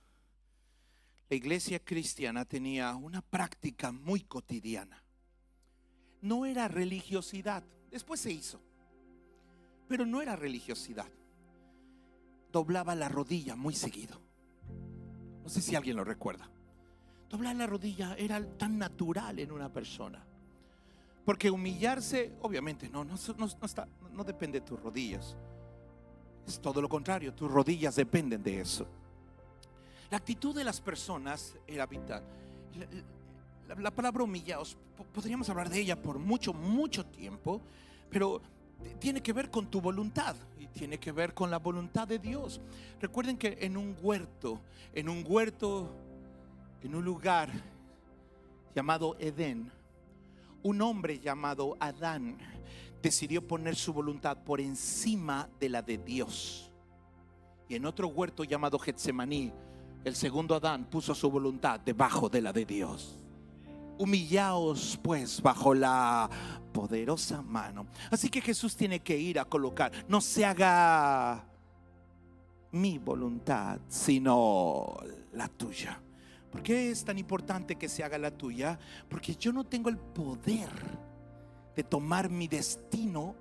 Speaker 1: la iglesia cristiana tenía una práctica muy cotidiana. No era religiosidad, después se hizo, pero no era religiosidad. Doblaba la rodilla muy seguido. No sé si alguien lo recuerda. Doblar la rodilla era tan natural en una persona, porque humillarse, obviamente, no depende de tus rodillas. Es todo lo contrario, tus rodillas dependen de eso. La actitud de las personas era vital. La palabra humillaos, podríamos hablar de ella por mucho mucho tiempo, pero tiene que ver con tu voluntad y tiene que ver con la voluntad de Dios. Recuerden que en un huerto, en un lugar llamado Edén, un hombre llamado Adán decidió poner su voluntad por encima de la de Dios. Y en otro huerto llamado Getsemaní, el segundo Adán puso su voluntad debajo de la de Dios. Humillaos pues bajo la poderosa mano. Así que Jesús tiene que ir a colocar: no se haga mi voluntad, sino la tuya. ¿Por qué es tan importante que se haga la tuya? Porque yo no tengo el poder de tomar mi destino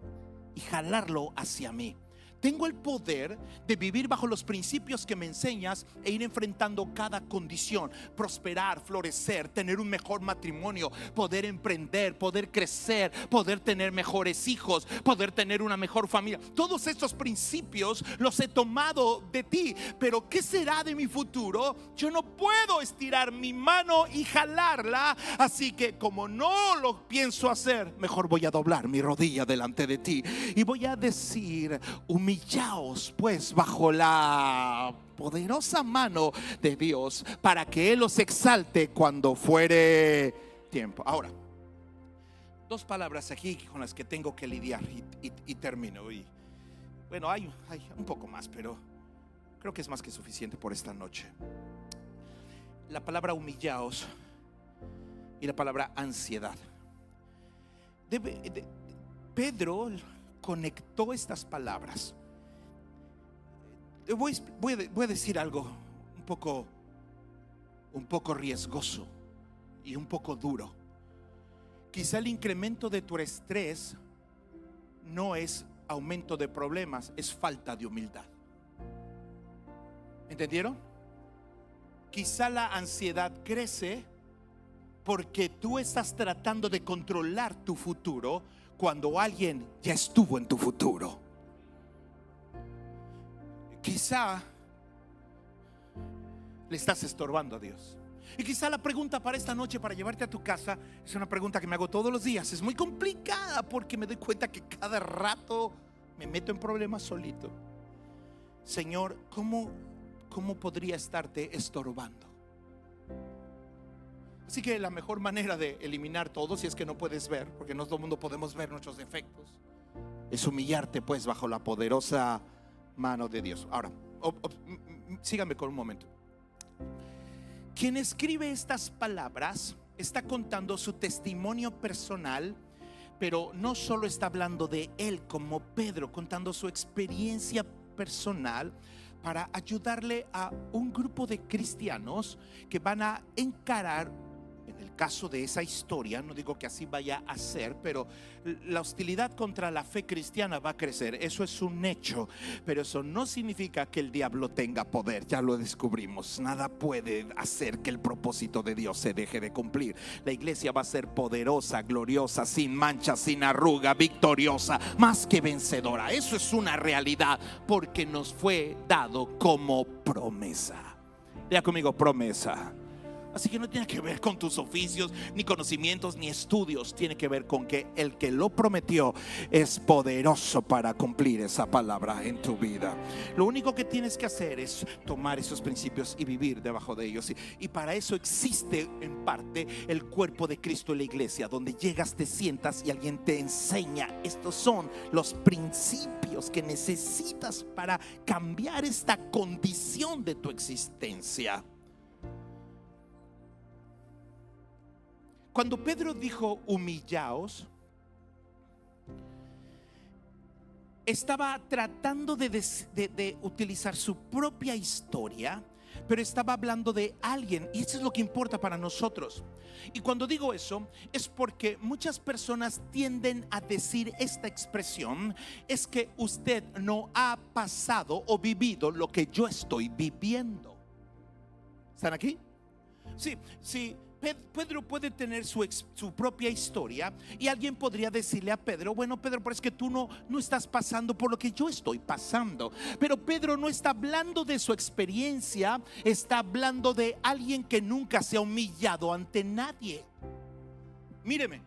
Speaker 1: y jalarlo hacia mí. Tengo el poder de vivir bajo los principios que me enseñas e ir enfrentando cada condición, prosperar, florecer, tener un mejor matrimonio, poder emprender, poder crecer, poder tener mejores hijos, poder tener una mejor familia. Todos estos principios los he tomado de ti. Pero ¿qué será de mi futuro? Yo no puedo estirar mi mano y jalarla. Así que, como no lo pienso hacer, mejor voy a doblar mi rodilla delante de ti y voy a decir: humillaos pues bajo la poderosa mano de Dios, para que Él os exalte cuando fuere tiempo. Ahora, 2 palabras aquí con las que tengo que lidiar y termino. Y bueno, hay un poco más, pero creo que es más que suficiente por esta noche. La palabra humillaos y la palabra ansiedad. Pedro conectó estas palabras. Voy a decir algo un poco riesgoso y un poco duro. Quizá el incremento de tu estrés no es aumento de problemas, es falta de humildad. ¿Entendieron? Quizá la ansiedad crece porque tú estás tratando de controlar tu futuro cuando alguien ya estuvo en tu futuro. Quizá le estás estorbando a Dios. Y quizá la pregunta para esta noche, para llevarte a tu casa, es una pregunta que me hago todos los días. Es muy complicada porque me doy cuenta que cada rato me meto en problemas solito. Señor, ¿cómo podría estarte estorbando? Así que la mejor manera de eliminar todo, si es que no puedes ver, porque no todo el mundo podemos ver nuestros defectos, es humillarte pues bajo la poderosa mano de Dios. Ahora, síganme con un momento. Quien escribe estas palabras está contando su testimonio personal, pero no solo está hablando de él como Pedro, contando su experiencia personal para ayudarle a un grupo de cristianos que van a encarar, en el caso de esa historia, no digo que así vaya a ser, pero la hostilidad contra la fe cristiana va a crecer. Eso es un hecho, pero eso no significa que el diablo tenga poder. Ya lo descubrimos. Nada puede hacer que el propósito de Dios se deje de cumplir. La iglesia va a ser poderosa, gloriosa, sin mancha, sin arruga, victoriosa, más que vencedora. Eso es una realidad porque nos fue dado como promesa. Lea conmigo, promesa. Así que no tiene que ver con tus oficios, ni conocimientos, ni estudios. Tiene que ver con que el que lo prometió es poderoso para cumplir esa palabra en tu vida. Lo único que tienes que hacer es tomar esos principios y vivir debajo de ellos. Y para eso existe en parte el cuerpo de Cristo en la iglesia, donde llegas, te sientas y alguien te enseña. Estos son los principios que necesitas para cambiar esta condición de tu existencia. Cuando Pedro dijo humillaos, estaba tratando de utilizar su propia historia, pero estaba hablando de alguien, y eso es lo que importa para nosotros. Y cuando digo eso es porque muchas personas tienden a decir esta expresión: es que usted no ha pasado o vivido lo que yo estoy viviendo. ¿Están aquí? Sí. Pedro puede tener su propia historia, y alguien podría decirle a Pedro: bueno, Pedro, pero es que tú no estás pasando por lo que yo estoy pasando. Pero Pedro no está hablando de su experiencia, está hablando de alguien que nunca se ha humillado ante nadie. Míreme,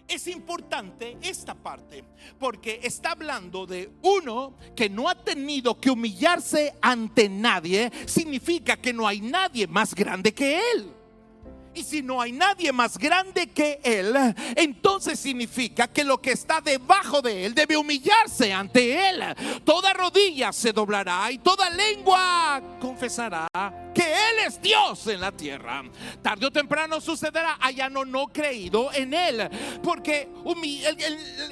Speaker 1: es importante esta parte porque está hablando de uno que no ha tenido que humillarse ante nadie. Significa que no hay nadie más grande que él. Y si no hay nadie más grande que él, entonces significa que lo que está debajo de él debe humillarse ante él. Toda rodilla se doblará y toda lengua confesará que él es Dios en la tierra. Tarde o temprano sucederá. Hayano no creído en él, porque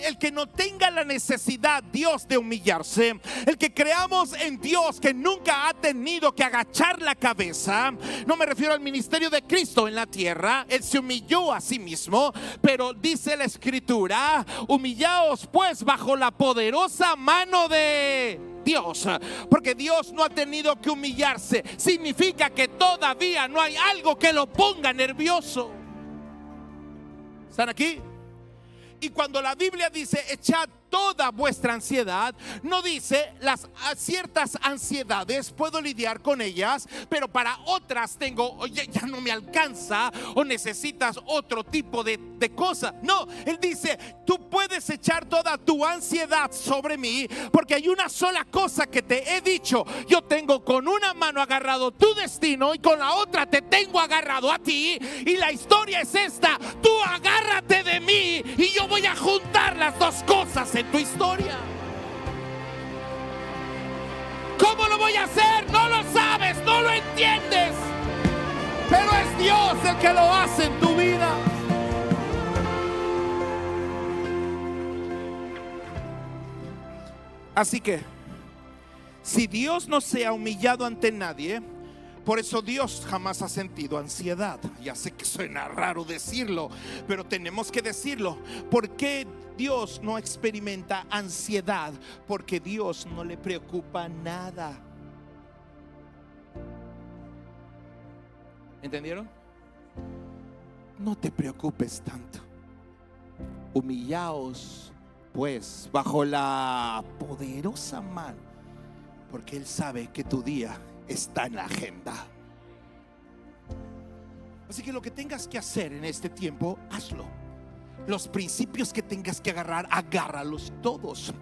Speaker 1: el que no tenga la necesidad, Dios, de humillarse, el que creamos en Dios que nunca ha tenido que agachar la cabeza, no me refiero al ministerio de Cristo en la tierra. Él se humilló a sí mismo, pero dice la escritura: humillaos pues bajo la poderosa mano de Dios. Porque Dios no ha tenido que humillarse significa que todavía no hay algo que lo ponga nervioso. ¿Están aquí? Y cuando la Biblia dice echad toda vuestra ansiedad, no dice las ciertas ansiedades puedo lidiar con ellas, pero para otras tengo, oye, ya no me alcanza, o necesitas otro tipo de cosa. No, él dice tú puedes echar toda tu ansiedad sobre mí, porque hay una sola cosa que te he dicho: yo tengo con una mano agarrado tu destino y con la otra te tengo agarrado a ti. Y la historia es esta: tú agárrate de mí y yo voy a juntar las dos cosas en tu historia. ¿Cómo lo voy a hacer? No lo sabes, no lo entiendes, pero es Dios el que lo hace en tu vida. Así que si Dios no se ha humillado ante nadie, por eso Dios jamás ha sentido ansiedad. Ya sé que suena raro decirlo, pero tenemos que decirlo. ¿Por qué Dios no experimenta ansiedad? Porque Dios no le preocupa nada. ¿Entendieron? No te preocupes tanto. Humillaos pues bajo la poderosa mano, porque Él sabe que tu día está en la agenda. Así que lo que tengas que hacer en este tiempo, hazlo. Los principios que tengas que agarrar, agárralos todos.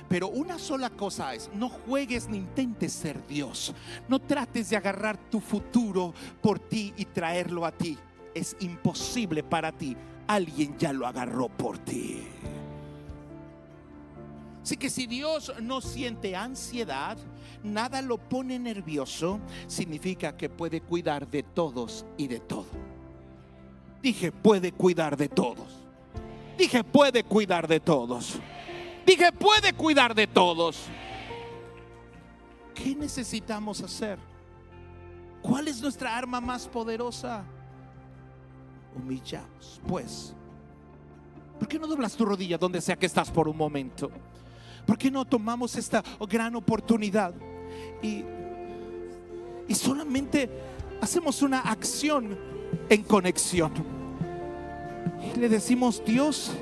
Speaker 1: Pero una sola cosa es: no juegues ni intentes ser Dios. No trates de agarrar tu futuro por ti y traerlo a ti. Es imposible para ti. Alguien ya lo agarró por ti. Así que si Dios no siente ansiedad, nada lo pone nervioso, significa que puede cuidar de todos y de todo. Dije, puede cuidar de todos. Dije, puede cuidar de todos. Dije, puede cuidar de todos. ¿Qué necesitamos hacer? ¿Cuál es nuestra arma más poderosa? Humillaos, pues. ¿Por qué no doblas tu rodilla donde sea que estás por un momento? ¿Por qué no tomamos esta gran oportunidad y solamente hacemos una acción en conexión? Y le decimos: Dios,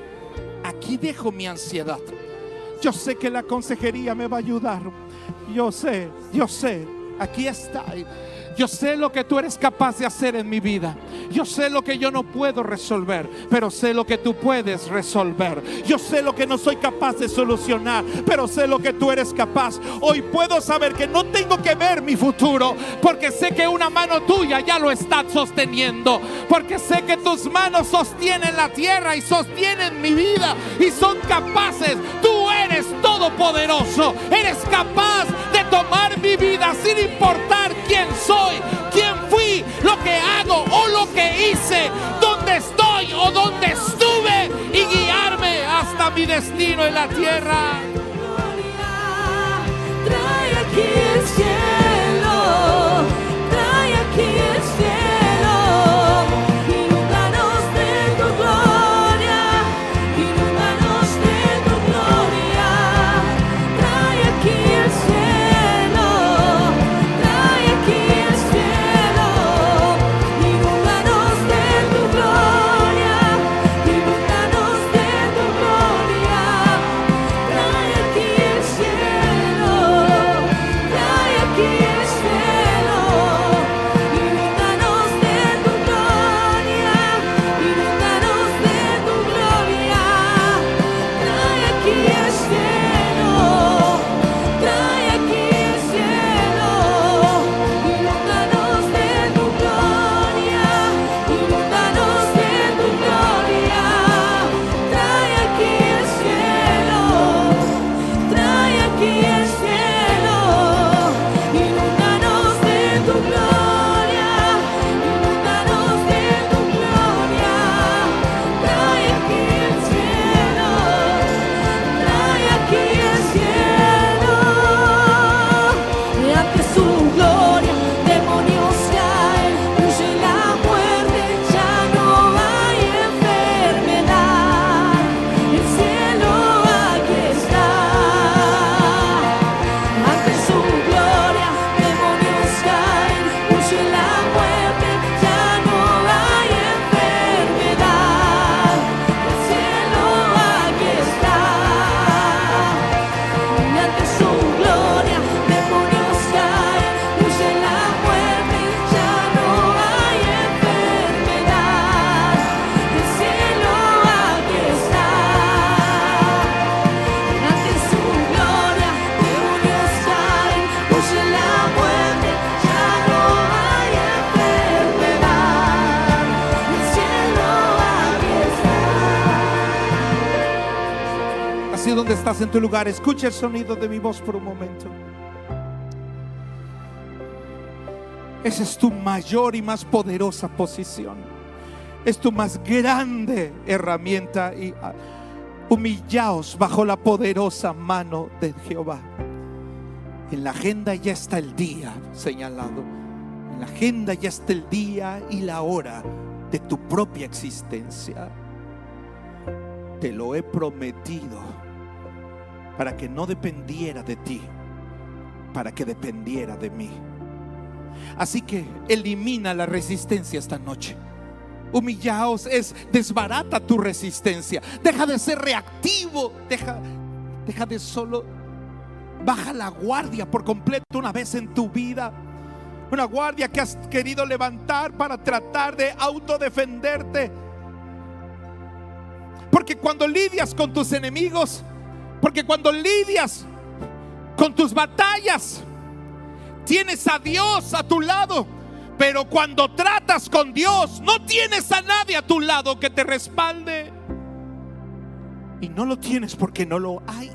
Speaker 1: aquí dejo mi ansiedad. Yo sé que la consejería me va a ayudar. Yo sé, aquí está. Yo sé lo que tú eres capaz de hacer en mi vida. Yo sé lo que yo no puedo resolver, pero sé lo que tú puedes resolver. Yo sé lo que no soy capaz de solucionar, pero sé lo que tú eres capaz. Hoy puedo saber que no tengo que ver mi futuro, porque sé que una mano tuya ya lo está sosteniendo. Porque sé que tus manos sostienen la tierra y sostienen mi vida y son capaces. Tú eres todopoderoso. Eres capaz de tomar mi vida sin importar quién soy, quién fui, lo que hago o lo que hice, dónde estoy o dónde estuve, y guiarme hasta mi destino en la tierra.
Speaker 2: Trae aquí el cielo, trae aquí el cielo, inúndanos de tu gloria, inúndanos de tu gloria. Trae aquí el cielo, trae aquí el cielo, inúndanos de tu gloria, inúndanos de tu gloria. Trae aquí el cielo, trae aquí el cielo, inúndanos de tu gloria, inúndanos de tu gloria. Trae aquí el cielo, trae aquí el cielo, inúndanos de tu gloria, inúndanos de tu gloria. Trae aquí el cielo, trae aquí el cielo, inúndanos de tu gloria, inúndanos de tu gloria. Trae aquí el cielo, trae aquí el cielo. Y ante su gloria, demonios caen, huye la muerte, ya no hay enfermedad. El cielo aquí está. Ante su gloria, demonios caen, huye la muerte, ya no hay enfermedad. El cielo aquí está. Y ante su gloria, demonios caen, huye la muerte, ya no hay enfermedad. El cielo aquí está. Ante su gloria, demonios caen, huye la muerte, ya no hay enfermedad. El cielo aquí está.
Speaker 1: Así donde estás en tu lugar, escucha el sonido de mi voz por un momento. Esa es tu mayor y más poderosa posición. Es tu más grande herramienta. Y humillaos bajo la poderosa mano de Jehová. En la agenda ya está el día señalado. En la agenda ya está el día y la hora de tu propia existencia. Te lo he prometido para que no dependiera de ti, para que dependiera de mí. Así que elimina la resistencia esta noche. Humillaos, desbarata tu resistencia. Deja de ser reactivo. Deja de solo. Baja la guardia por completo una vez en tu vida. una guardia que has querido levantar para tratar de autodefenderte. Porque cuando lidias con tus enemigos, porque cuando lidias con tus batallas, tienes a Dios a tu lado. Pero cuando tratas con Dios, no tienes a nadie a tu lado que te respalde. Y no lo tienes porque no lo hay.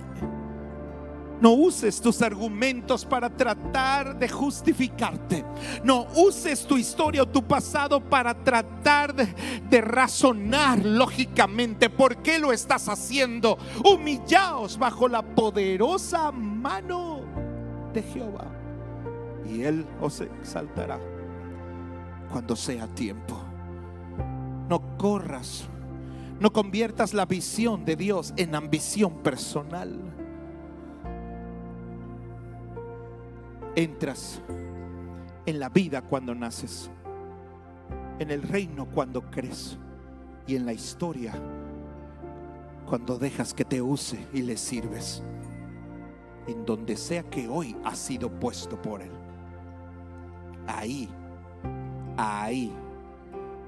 Speaker 1: No uses tus argumentos para tratar de justificarte. No uses tu historia o tu pasado para tratar de razonar lógicamente por qué lo estás haciendo. Humillaos bajo la poderosa mano de Jehová, y Él os exaltará cuando sea tiempo. No corras, no conviertas la visión de Dios en ambición personal. Entras en la vida cuando naces, en el reino cuando crees, y en la historia cuando dejas que te use y le sirves en donde sea que hoy has sido puesto por Él. Ahí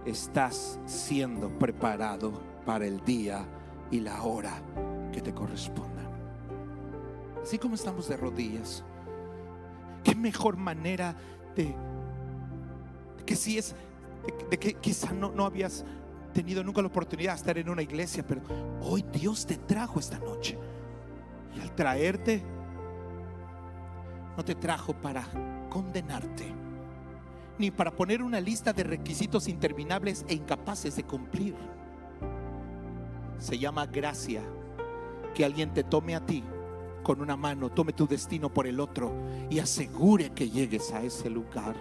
Speaker 1: estás siendo preparado para el día y la hora que te correspondan. Así como estamos de rodillas, qué mejor manera de que si es de que quizá no habías tenido nunca la oportunidad de estar en una iglesia, pero hoy Dios te trajo esta noche, y al traerte no te trajo para condenarte, ni para poner una lista de requisitos interminables e incapaces de cumplir. Se llama gracia, que alguien te tome a ti con una mano, tome tu destino por el otro y asegure que llegues a ese lugar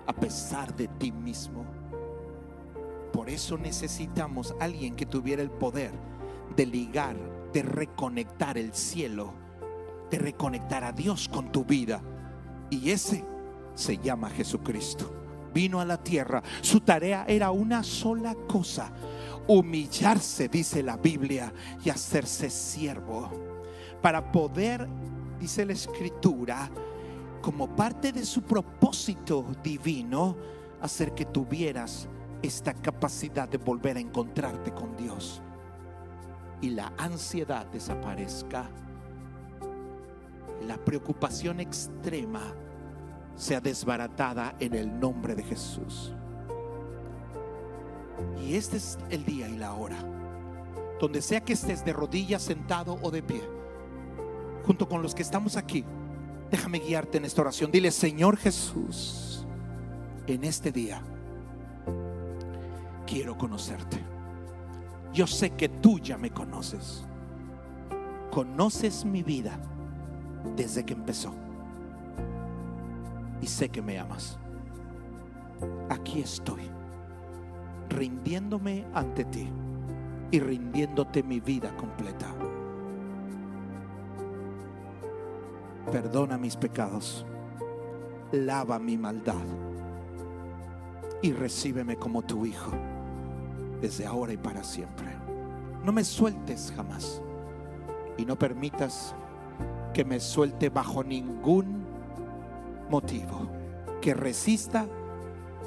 Speaker 1: a pesar de ti mismo. Por eso necesitamos a alguien que tuviera el poder de ligar, de reconectar el cielo, de reconectar a Dios con tu vida. Y ese se llama Jesucristo. Vino a la tierra, su tarea era una sola cosa: humillarse, dice la Biblia, y hacerse siervo, para poder, dice la Escritura, como parte de su propósito divino, hacer que tuvieras esta capacidad de volver a encontrarte con Dios y la ansiedad desaparezca, la preocupación extrema sea desbaratada en el nombre de Jesús. Y este es el día y la hora, donde sea que estés, de rodillas, sentado o de pie, junto con los que estamos aquí, déjame guiarte en esta oración. Dile: Señor Jesús, en este día quiero conocerte. Yo sé que tú ya me conoces. Conoces mi vida desde que empezó, y sé que me amas. Aquí estoy, rindiéndome ante ti y rindiéndote mi vida completa. Perdona mis pecados, lava mi maldad y recíbeme como tu hijo desde ahora y para siempre. No me sueltes jamás, y no permitas que me suelte bajo ningún motivo, que resista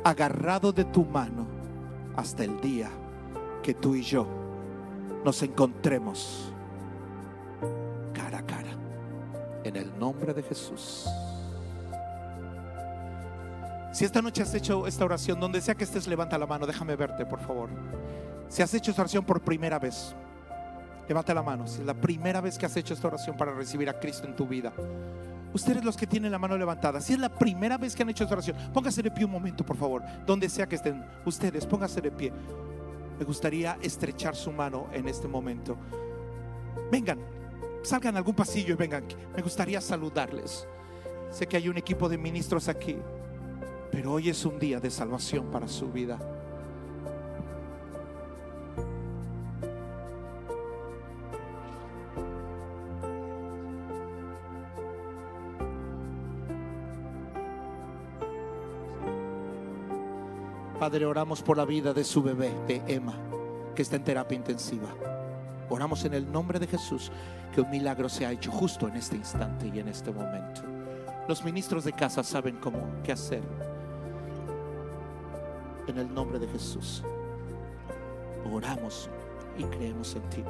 Speaker 1: agarrado de tu mano hasta el día que tú y yo nos encontremos cara a cara, en el nombre de Jesús. Si esta noche has hecho esta oración, donde sea que estés, levanta la mano, déjame verte, por favor. Si has hecho esta oración por primera vez, levanta la mano. Si es la primera vez que has hecho esta oración para recibir a Cristo en tu vida, ustedes los que tienen la mano levantada, si es la primera vez que han hecho esta oración, póngase de pie un momento, por favor. Donde sea que estén ustedes, póngase de pie. Me gustaría estrechar su mano en este momento. Vengan, salgan a algún pasillo y vengan. Me gustaría saludarles. Sé que hay un equipo de ministros aquí, pero hoy es un día de salvación para su vida. Padre, oramos por la vida de su bebé, de Emma, que está en terapia intensiva. Oramos en el nombre de Jesús que un milagro sea hecho justo en este instante y en este momento. Los ministros de casa saben qué hacer.
Speaker 3: En el nombre de Jesús oramos y creemos en ti.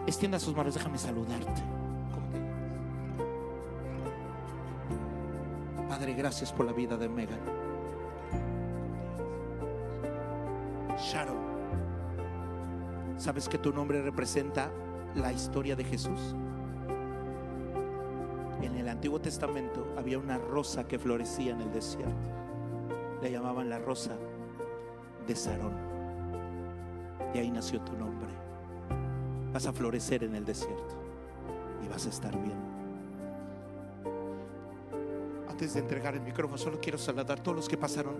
Speaker 3: Extienda sus manos, déjame saludarte. ¿Cómo te llamas? Padre, gracias por la vida de Megan. Sharon, ¿sabes que tu nombre representa la historia de Jesús? En el Antiguo Testamento había una rosa que florecía en el desierto. Le llamaban la rosa de Sarón. Y ahí nació tu nombre. Vas a florecer en el desierto y vas a estar bien. Antes de entregar el micrófono, solo quiero saludar a todos los que pasaron.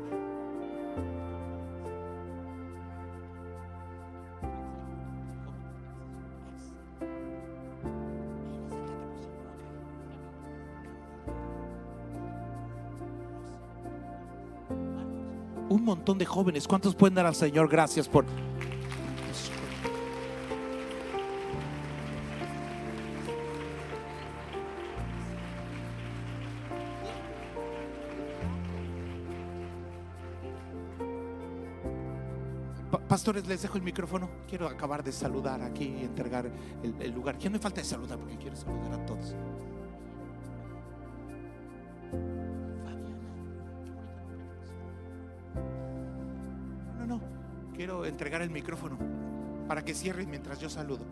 Speaker 3: Un montón de jóvenes. ¿Cuántos pueden dar al Señor gracias por... Pastores, les dejo el micrófono. Quiero acabar de saludar aquí y entregar el lugar. ¿Quién me falta de saludar? Porque quiero saludar a todos. No, quiero entregar el micrófono para que cierren mientras yo saludo.